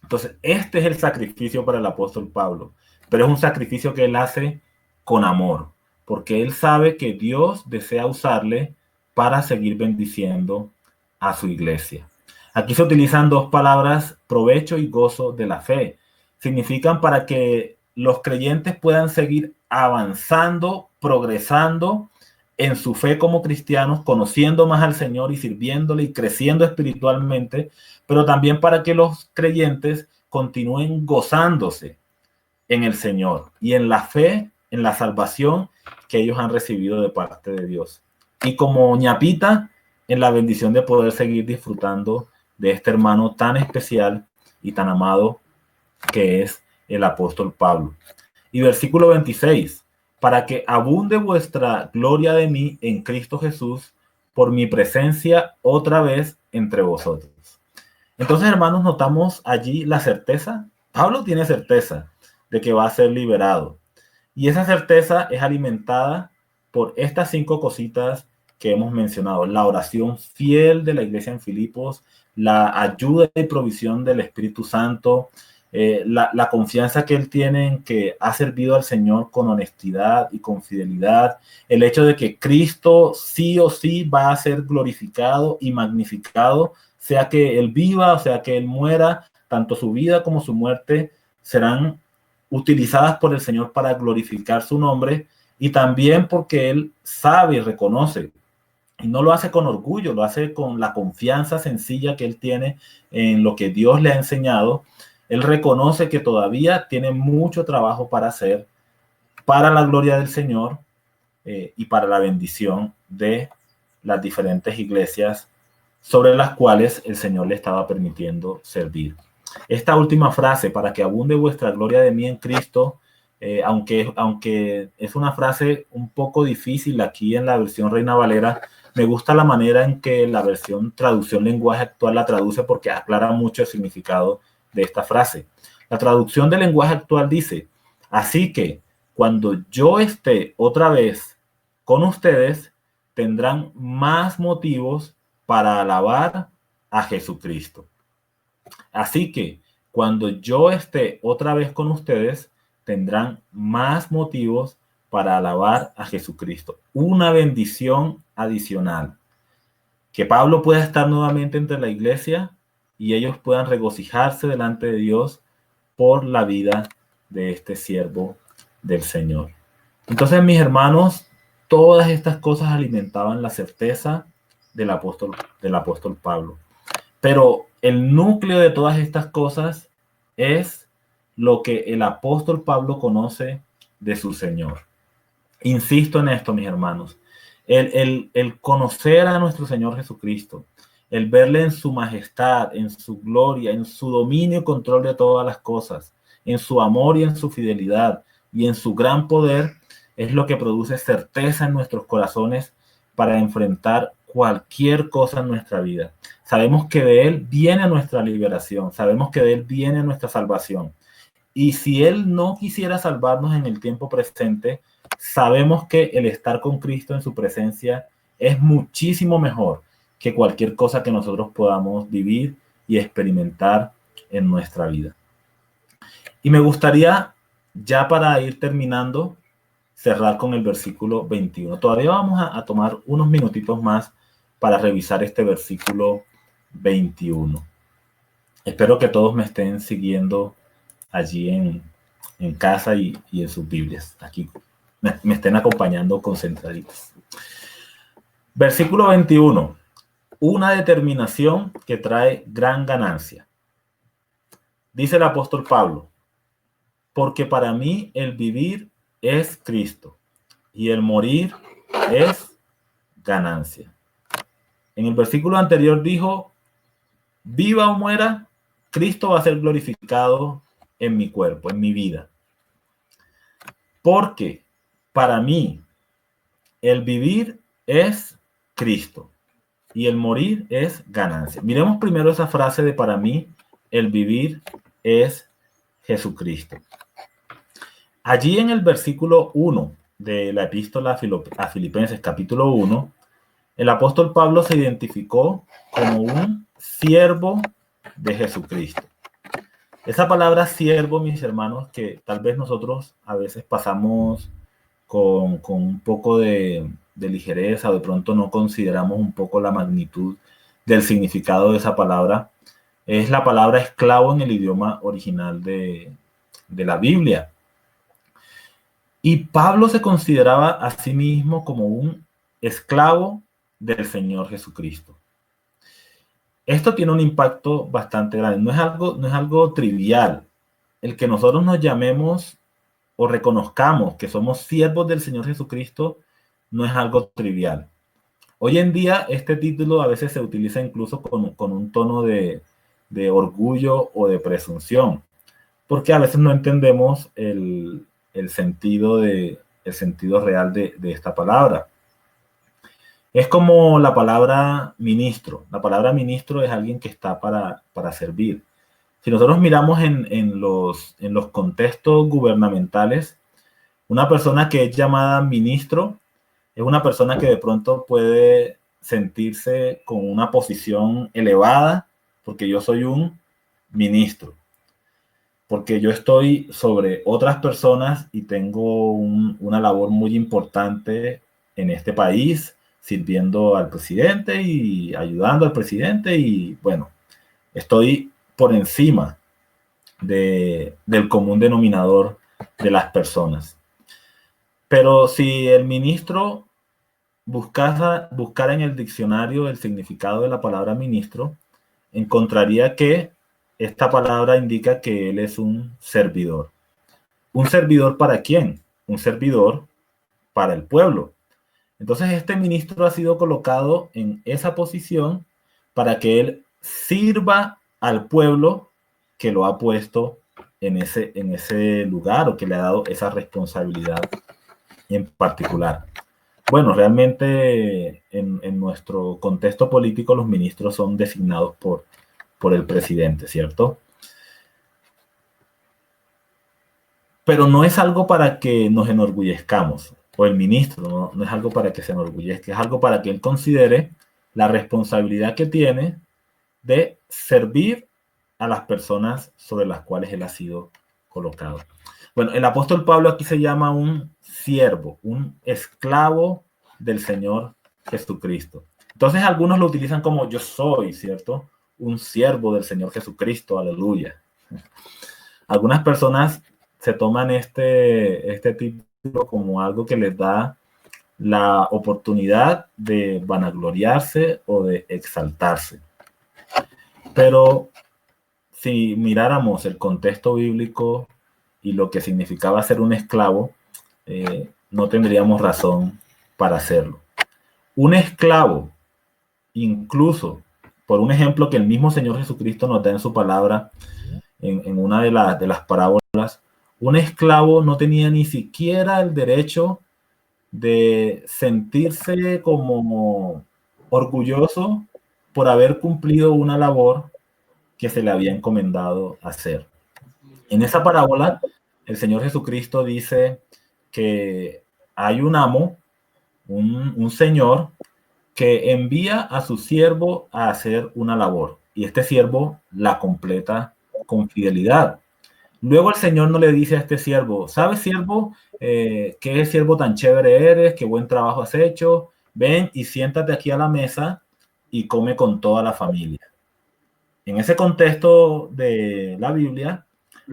Entonces, este es el sacrificio para el apóstol Pablo, pero es un sacrificio que él hace con amor, porque él sabe que Dios desea usarle para seguir bendiciendo a su iglesia. Aquí se utilizan dos palabras, provecho y gozo de la fe. Significan para que los creyentes puedan seguir avanzando, progresando en su fe como cristianos, conociendo más al Señor y sirviéndole y creciendo espiritualmente, pero también para que los creyentes continúen gozándose en el Señor y en la fe, en la salvación que ellos han recibido de parte de Dios. Y como ñapita, en la bendición de poder seguir disfrutando de este hermano tan especial y tan amado que es el apóstol Pablo. Y versículo 26, para que abunde vuestra gloria de mí en Cristo Jesús por mi presencia otra vez entre vosotros. Entonces, hermanos, notamos allí la certeza. Pablo tiene certeza de que va a ser liberado. Y esa certeza es alimentada por estas 5 cositas que hemos mencionado: la oración fiel de la iglesia en Filipos, la ayuda y provisión del Espíritu Santo, la confianza que él tiene en que ha servido al Señor con honestidad y con fidelidad, el hecho de que Cristo sí o sí va a ser glorificado y magnificado, sea que él viva o sea que él muera, tanto su vida como su muerte serán utilizadas por el Señor para glorificar su nombre, y también porque él sabe y reconoce, y no lo hace con orgullo, lo hace con la confianza sencilla que él tiene en lo que Dios le ha enseñado. Él reconoce que todavía tiene mucho trabajo para hacer para la gloria del Señor, y para la bendición de las diferentes iglesias sobre las cuales el Señor le estaba permitiendo servir. Esta última frase, para que abunde vuestra gloria de mí en Cristo, aunque es una frase un poco difícil aquí en la versión Reina Valera, me gusta la manera en que la versión traducción lenguaje actual la traduce, porque aclara mucho el significado de esta frase. La traducción del lenguaje actual dice: así que cuando yo esté otra vez con ustedes, tendrán más motivos para alabar a Jesucristo. Así que cuando yo esté otra vez con ustedes, tendrán más motivos para alabar a Jesucristo. Una bendición adicional. Que Pablo pueda estar nuevamente entre la iglesia y ellos puedan regocijarse delante de Dios por la vida de este siervo del Señor. Entonces, mis hermanos, todas estas cosas alimentaban la certeza del apóstol Pablo. Pero el núcleo de todas estas cosas es lo que el apóstol Pablo conoce de su Señor. Insisto en esto, mis hermanos. El conocer a nuestro Señor Jesucristo, el verle en su majestad, en su gloria, en su dominio y control de todas las cosas, en su amor y en su fidelidad y en su gran poder, es lo que produce certeza en nuestros corazones para enfrentar cualquier cosa en nuestra vida. Sabemos que de Él viene nuestra liberación, sabemos que de Él viene nuestra salvación. Y si Él no quisiera salvarnos en el tiempo presente, sabemos que el estar con Cristo en su presencia es muchísimo mejor que cualquier cosa que nosotros podamos vivir y experimentar en nuestra vida. Y me gustaría, ya para ir terminando, cerrar con el versículo 21. Todavía vamos a tomar unos minutitos más para revisar este versículo 21. Espero que todos me estén siguiendo allí en casa y en sus Biblias. Aquí me estén acompañando concentraditos. Versículo 21. Una determinación que trae gran ganancia. Dice el apóstol Pablo, porque para mí el vivir es Cristo y el morir es ganancia. En el versículo anterior dijo, viva o muera, Cristo va a ser glorificado en mi cuerpo, en mi vida. Porque para mí el vivir es Cristo y el morir es ganancia. Miremos primero esa frase de para mí el vivir es Jesucristo. Allí en el versículo 1 de la epístola a Filipenses capítulo 1, el apóstol Pablo se identificó como un siervo de Jesucristo. Esa palabra siervo, mis hermanos, que tal vez nosotros a veces pasamos con un poco de ligereza o de pronto no consideramos un poco la magnitud del significado de esa palabra, es la palabra esclavo en el idioma original de la Biblia. Y Pablo se consideraba a sí mismo como un esclavo del Señor Jesucristo. Esto tiene un impacto bastante grande, no es algo trivial. El que nosotros nos llamemos o reconozcamos que somos siervos del Señor Jesucristo no es algo trivial. Hoy en día este título a veces se utiliza incluso con un tono de orgullo o de presunción, porque a veces no entendemos el sentido real de esta palabra. Es como la palabra ministro. La palabra ministro es alguien que está para servir. Si nosotros miramos en los contextos gubernamentales, una persona que es llamada ministro es una persona que de pronto puede sentirse con una posición elevada porque yo soy un ministro, porque yo estoy sobre otras personas y tengo una labor muy importante en este país, sirviendo al presidente y ayudando al presidente y bueno, estoy por encima del común denominador de las personas. Pero si el ministro buscara en el diccionario el significado de la palabra ministro, encontraría que esta palabra indica que él es un servidor. ¿Un servidor para quién? Un servidor para el pueblo. Entonces este ministro ha sido colocado en esa posición para que él sirva al pueblo que lo ha puesto en ese lugar o que le ha dado esa responsabilidad en particular. Bueno, realmente en nuestro contexto político los ministros son designados por el presidente, ¿cierto? Pero no es algo para que nos enorgullezcamos, o el ministro no es algo para que se enorgullezca, es algo para que él considere la responsabilidad que tiene de servir a las personas sobre las cuales él ha sido colocado. Bueno, el apóstol Pablo aquí se llama un siervo, un esclavo del Señor Jesucristo. Entonces algunos lo utilizan como yo soy, ¿cierto? Un siervo del Señor Jesucristo, aleluya. Algunas personas se toman este título como algo que les da la oportunidad de vanagloriarse o de exaltarse. Pero si miráramos el contexto bíblico y lo que significaba ser un esclavo, no tendríamos razón para hacerlo. Un esclavo, incluso por un ejemplo que el mismo Señor Jesucristo nos da en su palabra, en una de las parábolas, un esclavo no tenía ni siquiera el derecho de sentirse como orgulloso por haber cumplido una labor que se le había encomendado hacer. En esa parábola, el Señor Jesucristo dice que hay un amo, un señor, que envía a su siervo a hacer una labor y este siervo la completa con fidelidad. Luego el Señor no le dice a este siervo, ¿sabes, siervo? ¿Qué siervo tan chévere eres? ¿Qué buen trabajo has hecho? Ven y siéntate aquí a la mesa y come con toda la familia. En ese contexto de la Biblia,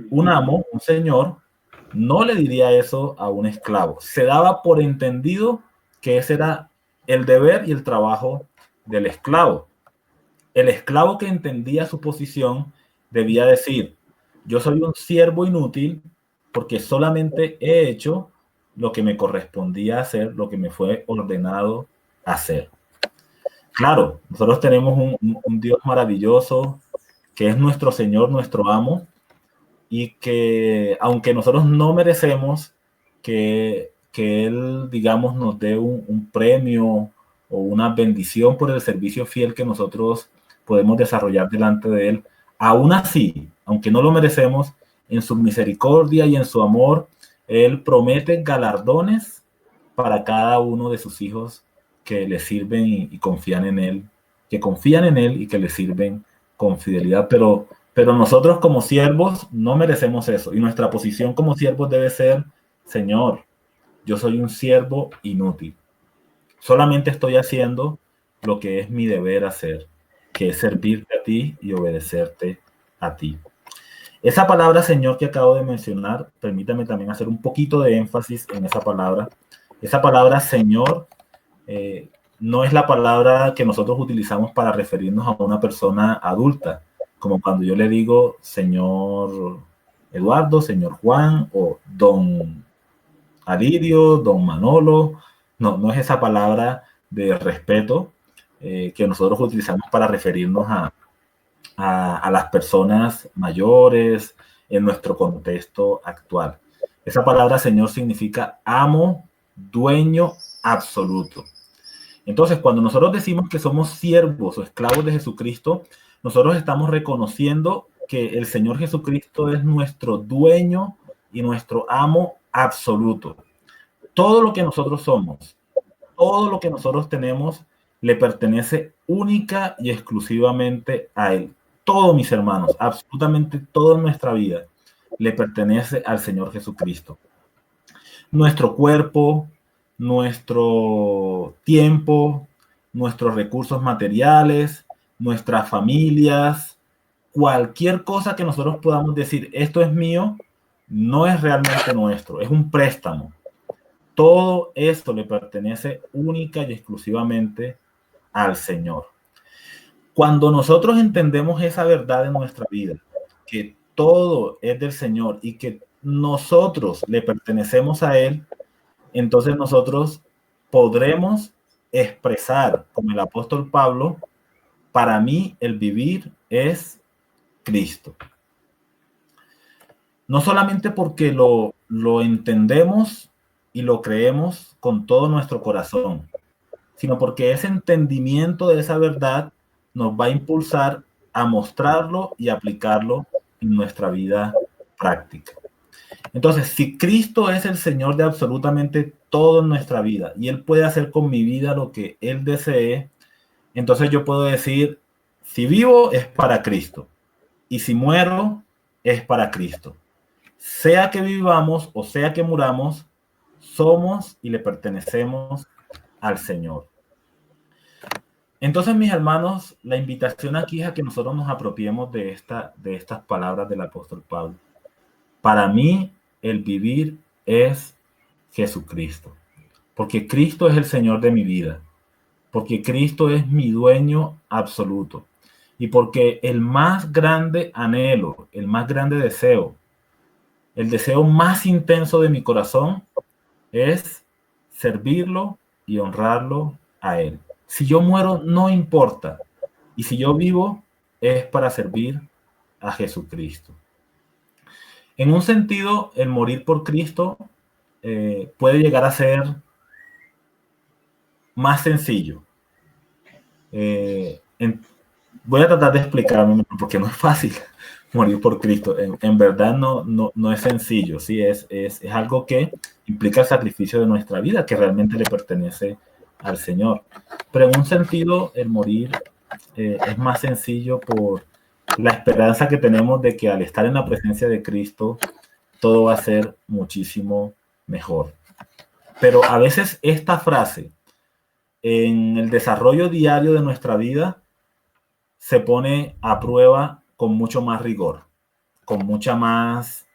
un amo, un señor, no le diría eso a un esclavo. Se daba por entendido que ese era el deber y el trabajo del esclavo. El esclavo que entendía su posición debía decir: yo soy un siervo inútil porque solamente he hecho lo que me correspondía hacer, lo que me fue ordenado hacer. Claro, nosotros tenemos un Dios maravilloso que es nuestro Señor, nuestro amo, y que aunque nosotros no merecemos que Él, digamos, nos dé un premio o una bendición por el servicio fiel que nosotros podemos desarrollar delante de Él, aún así, aunque no lo merecemos, en su misericordia y en su amor, Él promete galardones para cada uno de sus hijos que le sirven y confían en Él, que confían en Él y que le sirven con fidelidad. Pero nosotros como siervos no merecemos eso. Y nuestra posición como siervos debe ser: Señor, yo soy un siervo inútil. Solamente estoy haciendo lo que es mi deber hacer, que es servirte a ti y obedecerte a ti. Esa palabra, Señor, que acabo de mencionar, permítame también hacer un poquito de énfasis en esa palabra. Esa palabra, Señor, eh, no es la palabra que nosotros utilizamos para referirnos a una persona adulta, como cuando yo le digo señor Eduardo, señor Juan o don Alirio, don Manolo. No, no es esa palabra de respeto que nosotros utilizamos para referirnos a las personas mayores en nuestro contexto actual. Esa palabra Señor significa amo, dueño absoluto. Entonces, cuando nosotros decimos que somos siervos o esclavos de Jesucristo, nosotros estamos reconociendo que el Señor Jesucristo es nuestro dueño y nuestro amo absoluto. Todo lo que nosotros somos, todo lo que nosotros tenemos, le pertenece única y exclusivamente a Él. Todo, mis hermanos, absolutamente toda nuestra vida le pertenece al Señor Jesucristo. Nuestro cuerpo, nuestro tiempo, nuestros recursos materiales, nuestras familias, cualquier cosa que nosotros podamos decir, esto es mío, no es realmente nuestro, es un préstamo. Todo esto le pertenece única y exclusivamente al Señor. Cuando nosotros entendemos esa verdad en nuestra vida, que todo es del Señor y que nosotros le pertenecemos a Él, entonces nosotros podremos expresar, como el apóstol Pablo: para mí el vivir es Cristo. No solamente porque lo entendemos y lo creemos con todo nuestro corazón, sino porque ese entendimiento de esa verdad nos va a impulsar a mostrarlo y aplicarlo en nuestra vida práctica. Entonces, si Cristo es el Señor de absolutamente todo en nuestra vida y Él puede hacer con mi vida lo que Él desee, entonces yo puedo decir: si vivo es para Cristo y si muero es para Cristo. Sea que vivamos o sea que muramos, somos y le pertenecemos al Señor. Entonces, mis hermanos, la invitación aquí es a que nosotros nos apropiemos de estas palabras del apóstol Pablo. Para mí, el vivir es Jesucristo, porque Cristo es el Señor de mi vida, porque Cristo es mi dueño absoluto y porque el más grande anhelo, el más grande deseo, el deseo más intenso de mi corazón es servirlo y honrarlo a Él. Si yo muero, no importa. Y si yo vivo, es para servir a Jesucristo. En un sentido, el morir por Cristo puede llegar a ser más sencillo. Voy a tratar de explicarme porque no es fácil morir por Cristo. En verdad no es sencillo, ¿sí? Es algo que implica el sacrificio de nuestra vida, que realmente le pertenece al Señor. Pero en un sentido, el morir es más sencillo por la esperanza que tenemos de que al estar en la presencia de Cristo, todo va a ser muchísimo mejor. Pero a veces esta frase, en el desarrollo diario de nuestra vida, se pone a prueba con mucho más rigor, con mucha más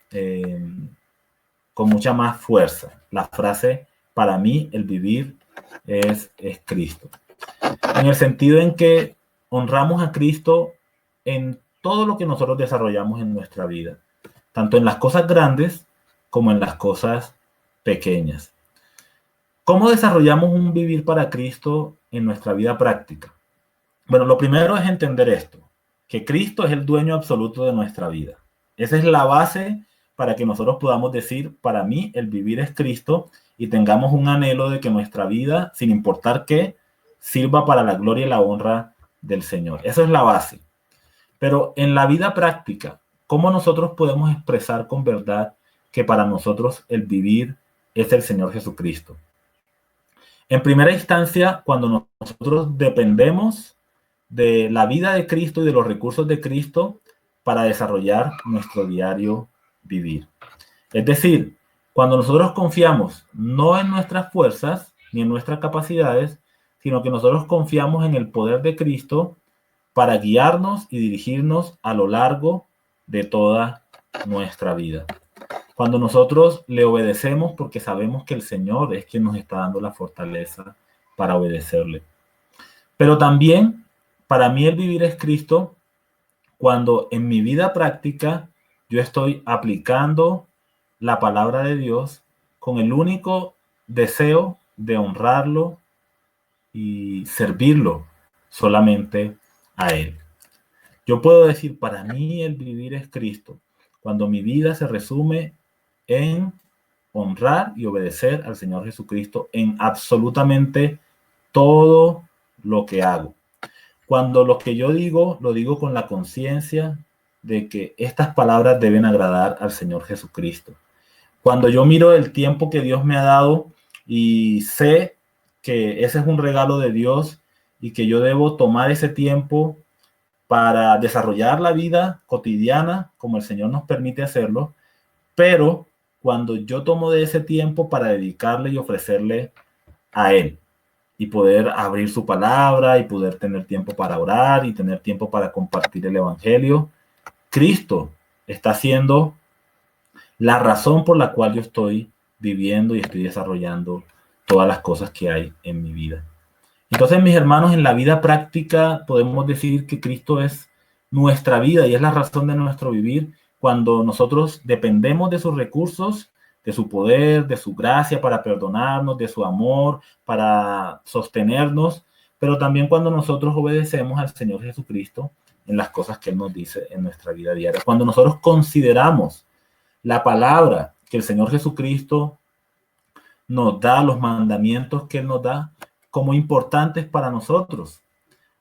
fuerza. La frase, para mí el vivir es Cristo. En el sentido en que honramos a Cristo en todo lo que nosotros desarrollamos en nuestra vida, tanto en las cosas grandes como en las cosas pequeñas. ¿Cómo desarrollamos un vivir para Cristo en nuestra vida práctica? Bueno, lo primero es entender esto, que Cristo es el dueño absoluto de nuestra vida. Esa es la base para que nosotros podamos decir, para mí el vivir es Cristo, y tengamos un anhelo de que nuestra vida, sin importar qué, sirva para la gloria y la honra del Señor. Esa es la base. Pero en la vida práctica, ¿cómo nosotros podemos expresar con verdad que para nosotros el vivir es el Señor Jesucristo? En primera instancia, cuando nosotros dependemos de la vida de Cristo y de los recursos de Cristo para desarrollar nuestro diario vivir. Es decir, cuando nosotros confiamos no en nuestras fuerzas ni en nuestras capacidades, sino que nosotros confiamos en el poder de Cristo para guiarnos y dirigirnos a lo largo de toda nuestra vida. Cuando nosotros le obedecemos porque sabemos que el Señor es quien nos está dando la fortaleza para obedecerle. Pero también, para mí el vivir es Cristo cuando en mi vida práctica yo estoy aplicando la palabra de Dios con el único deseo de honrarlo y servirlo solamente a Él. Yo puedo decir, para mí el vivir es Cristo, cuando mi vida se resume en honrar y obedecer al Señor Jesucristo en absolutamente todo lo que hago. Cuando lo que yo digo, lo digo con la conciencia de que estas palabras deben agradar al Señor Jesucristo. Cuando yo miro el tiempo que Dios me ha dado y sé que ese es un regalo de Dios y que yo debo tomar ese tiempo para desarrollar la vida cotidiana como el Señor nos permite hacerlo, pero cuando yo tomo de ese tiempo para dedicarle y ofrecerle a Él y poder abrir su palabra y poder tener tiempo para orar y tener tiempo para compartir el Evangelio, Cristo está siendo la razón por la cual yo estoy viviendo y estoy desarrollando todas las cosas que hay en mi vida. Entonces, mis hermanos, en la vida práctica podemos decir que Cristo es nuestra vida y es la razón de nuestro vivir cuando nosotros dependemos de sus recursos, de su poder, de su gracia para perdonarnos, de su amor para sostenernos, pero también cuando nosotros obedecemos al Señor Jesucristo en las cosas que Él nos dice en nuestra vida diaria. Cuando nosotros consideramos la palabra que el Señor Jesucristo nos da, los mandamientos que Él nos da, como importantes para nosotros.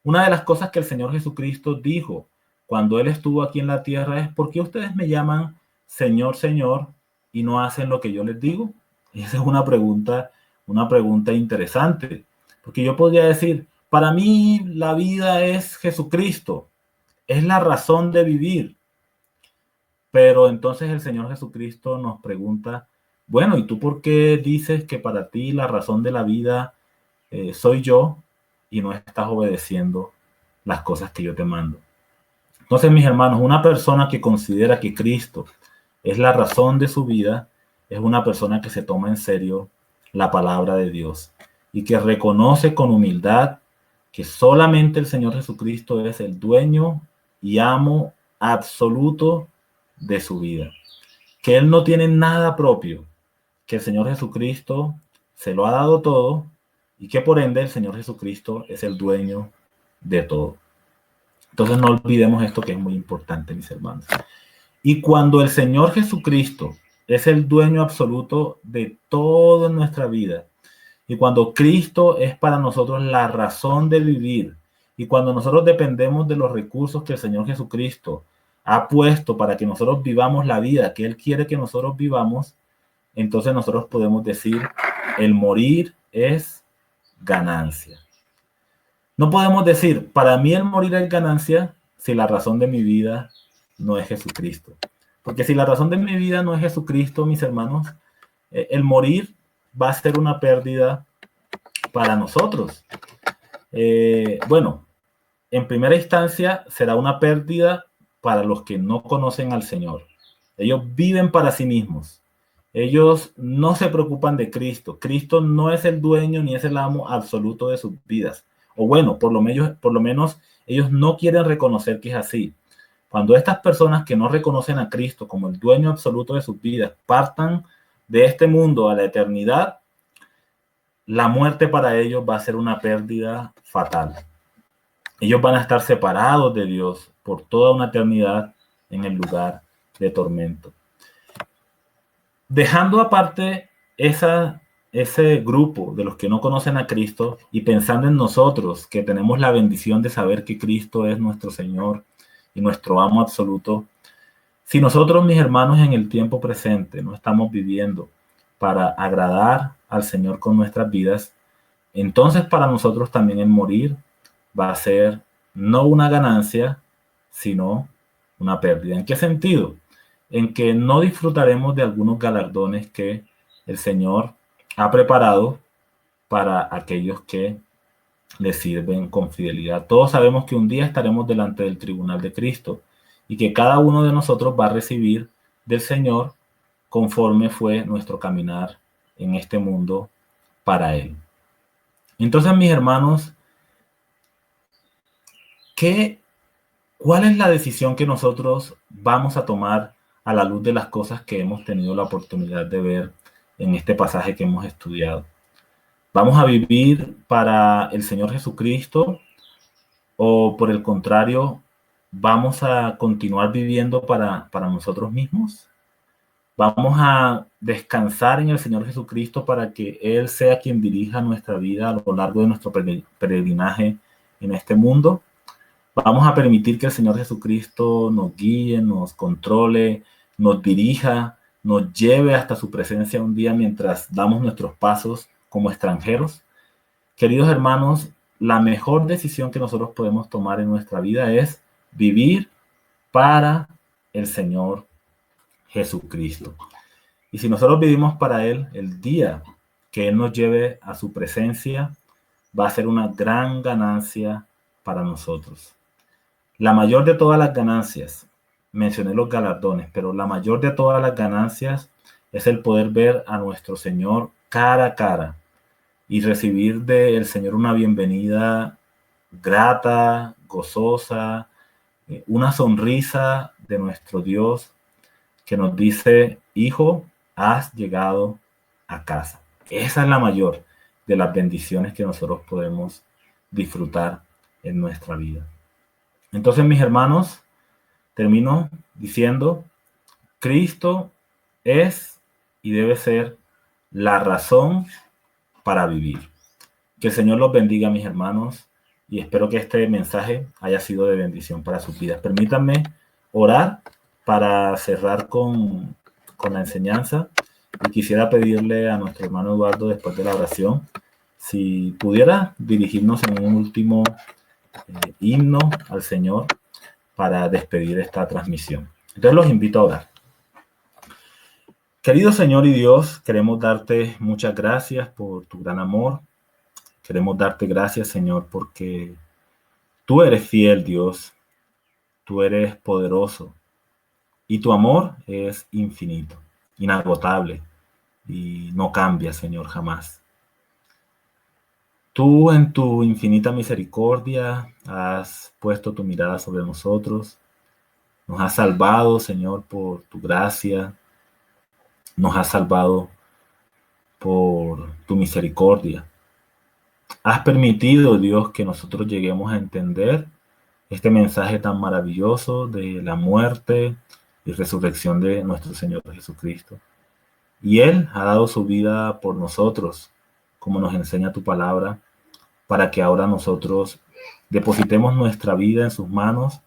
Una de las cosas que el Señor Jesucristo dijo cuando Él estuvo aquí en la tierra es: ¿por qué ustedes me llaman Señor, Señor y no hacen lo que yo les digo? Y esa es una pregunta interesante, porque yo podría decir, para mí la vida es Jesucristo, es la razón de vivir. Pero entonces el Señor Jesucristo nos pregunta, bueno, ¿y tú por qué dices que para ti la razón de la vida soy yo y no estás obedeciendo las cosas que yo te mando? Entonces, mis hermanos, una persona que considera que Cristo es la razón de su vida es una persona que se toma en serio la palabra de Dios y que reconoce con humildad que solamente el Señor Jesucristo es el dueño y amo absoluto de su vida, que Él no tiene nada propio, que el Señor Jesucristo se lo ha dado todo y que por ende el Señor Jesucristo es el dueño de todo. Entonces no olvidemos esto, que es muy importante, mis hermanos. Y cuando el Señor Jesucristo es el dueño absoluto de todo en nuestra vida, y cuando Cristo es para nosotros la razón de vivir, y cuando nosotros dependemos de los recursos que el Señor Jesucristo ha puesto para que nosotros vivamos la vida que Él quiere que nosotros vivamos, entonces nosotros podemos decir, el morir es ganancia. No podemos decir, para mí el morir es ganancia, si la razón de mi vida no es Jesucristo. Porque si la razón de mi vida no es Jesucristo, mis hermanos, el morir va a ser una pérdida para nosotros. Bueno, en primera instancia será una pérdida para los que no conocen al Señor. Ellos viven para sí mismos. Ellos no se preocupan de Cristo. Cristo no es el dueño ni es el amo absoluto de sus vidas. O bueno, por lo menos ellos no quieren reconocer que es así. Cuando estas personas que no reconocen a Cristo como el dueño absoluto de sus vidas partan de este mundo a la eternidad, la muerte para ellos va a ser una pérdida fatal. Ellos van a estar separados de Dios por toda una eternidad en el lugar de tormento. Dejando aparte ese grupo de los que no conocen a Cristo y pensando en nosotros que tenemos la bendición de saber que Cristo es nuestro Señor y nuestro amo absoluto, si nosotros, mis hermanos, en el tiempo presente no estamos viviendo para agradar al Señor con nuestras vidas, entonces para nosotros también el morir va a ser no una ganancia, sino una pérdida. ¿En qué sentido? En que no disfrutaremos de algunos galardones que el Señor ha preparado para aquellos que le sirven con fidelidad. Todos sabemos que un día estaremos delante del tribunal de Cristo y que cada uno de nosotros va a recibir del Señor conforme fue nuestro caminar en este mundo para Él. Entonces, mis hermanos, ¿cuál es la decisión que nosotros vamos a tomar a la luz de las cosas que hemos tenido la oportunidad de ver en este pasaje que hemos estudiado? ¿Vamos a vivir para el Señor Jesucristo o por el contrario, vamos a continuar viviendo para nosotros mismos? ¿Vamos a descansar en el Señor Jesucristo para que Él sea quien dirija nuestra vida a lo largo de nuestro peregrinaje en este mundo? ¿Vamos a permitir que el Señor Jesucristo nos guíe, nos controle, nos dirija, nos lleve hasta su presencia un día mientras damos nuestros pasos como extranjeros? Queridos hermanos, la mejor decisión que nosotros podemos tomar en nuestra vida es vivir para el Señor Jesucristo. Y si nosotros vivimos para Él, el día que Él nos lleve a su presencia va a ser una gran ganancia para nosotros. La mayor de todas las ganancias, mencioné los galardones, pero la mayor de todas las ganancias es el poder ver a nuestro Señor cara a cara y recibir del Señor una bienvenida grata, gozosa, una sonrisa de nuestro Dios que nos dice: hijo, has llegado a casa. Esa es la mayor de las bendiciones que nosotros podemos disfrutar en nuestra vida. Entonces, mis hermanos, termino diciendo: Cristo es y debe ser la razón para vivir. Que el Señor los bendiga, mis hermanos, y espero que este mensaje haya sido de bendición para sus vidas. Permítanme orar para cerrar con la enseñanza, y quisiera pedirle a nuestro hermano Eduardo, después de la oración, si pudiera dirigirnos en un último himno al Señor para despedir esta transmisión. Entonces los invito a orar. Querido Señor y Dios, queremos darte muchas gracias por tu gran amor. Queremos darte gracias, Señor, porque tú eres fiel, Dios. Tú eres poderoso. Y tu amor es infinito, inagotable, y no cambia, Señor, jamás. Tú en tu infinita misericordia has puesto tu mirada sobre nosotros. Nos has salvado, Señor, por tu gracia. Nos has salvado por tu misericordia. Has permitido, Dios, que nosotros lleguemos a entender este mensaje tan maravilloso de la muerte y resurrección de nuestro Señor Jesucristo. Y Él ha dado su vida por nosotros, como nos enseña tu palabra, para que ahora nosotros depositemos nuestra vida en sus manos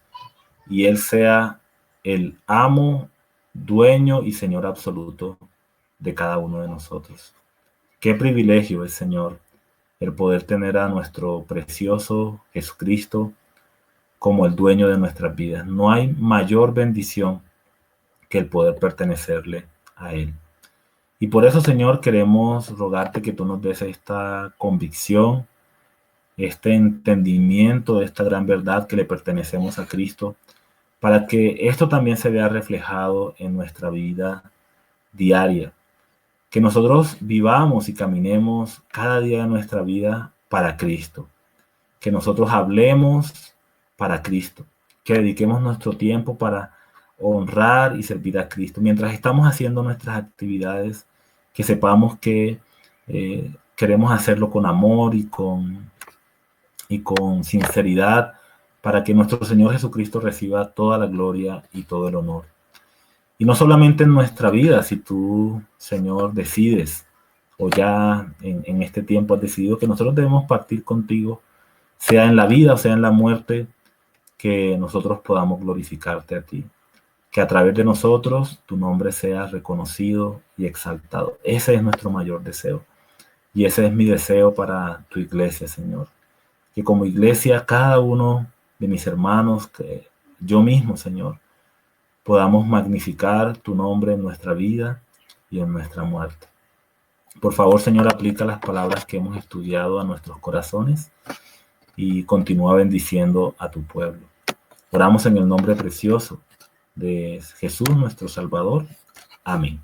y Él sea el amo, dueño y Señor absoluto de cada uno de nosotros. Qué privilegio es, Señor, el poder tener a nuestro precioso Jesucristo como el dueño de nuestras vidas. No hay mayor bendición que el poder pertenecerle a Él. Y por eso, Señor, queremos rogarte que tú nos des esta convicción, este entendimiento de esta gran verdad que le pertenecemos a Cristo, para que esto también se vea reflejado en nuestra vida diaria. Que nosotros vivamos y caminemos cada día de nuestra vida para Cristo. Que nosotros hablemos para Cristo. Que dediquemos nuestro tiempo para honrar y servir a Cristo. Mientras estamos haciendo nuestras actividades, que sepamos que queremos hacerlo con amor y con sinceridad, para que nuestro Señor Jesucristo reciba toda la gloria y todo el honor. Y no solamente en nuestra vida, si tú, Señor, decides, o ya en este tiempo has decidido que nosotros debemos partir contigo, sea en la vida o sea en la muerte, que nosotros podamos glorificarte a ti. Que a través de nosotros tu nombre sea reconocido y exaltado. Ese es nuestro mayor deseo. Y ese es mi deseo para tu iglesia, Señor. Que como iglesia, cada uno de mis hermanos, que yo mismo, Señor, podamos magnificar tu nombre en nuestra vida y en nuestra muerte. Por favor, Señor, aplica las palabras que hemos estudiado a nuestros corazones y continúa bendiciendo a tu pueblo. Oramos en el nombre precioso de Jesús, nuestro Salvador. Amén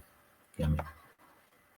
y amén.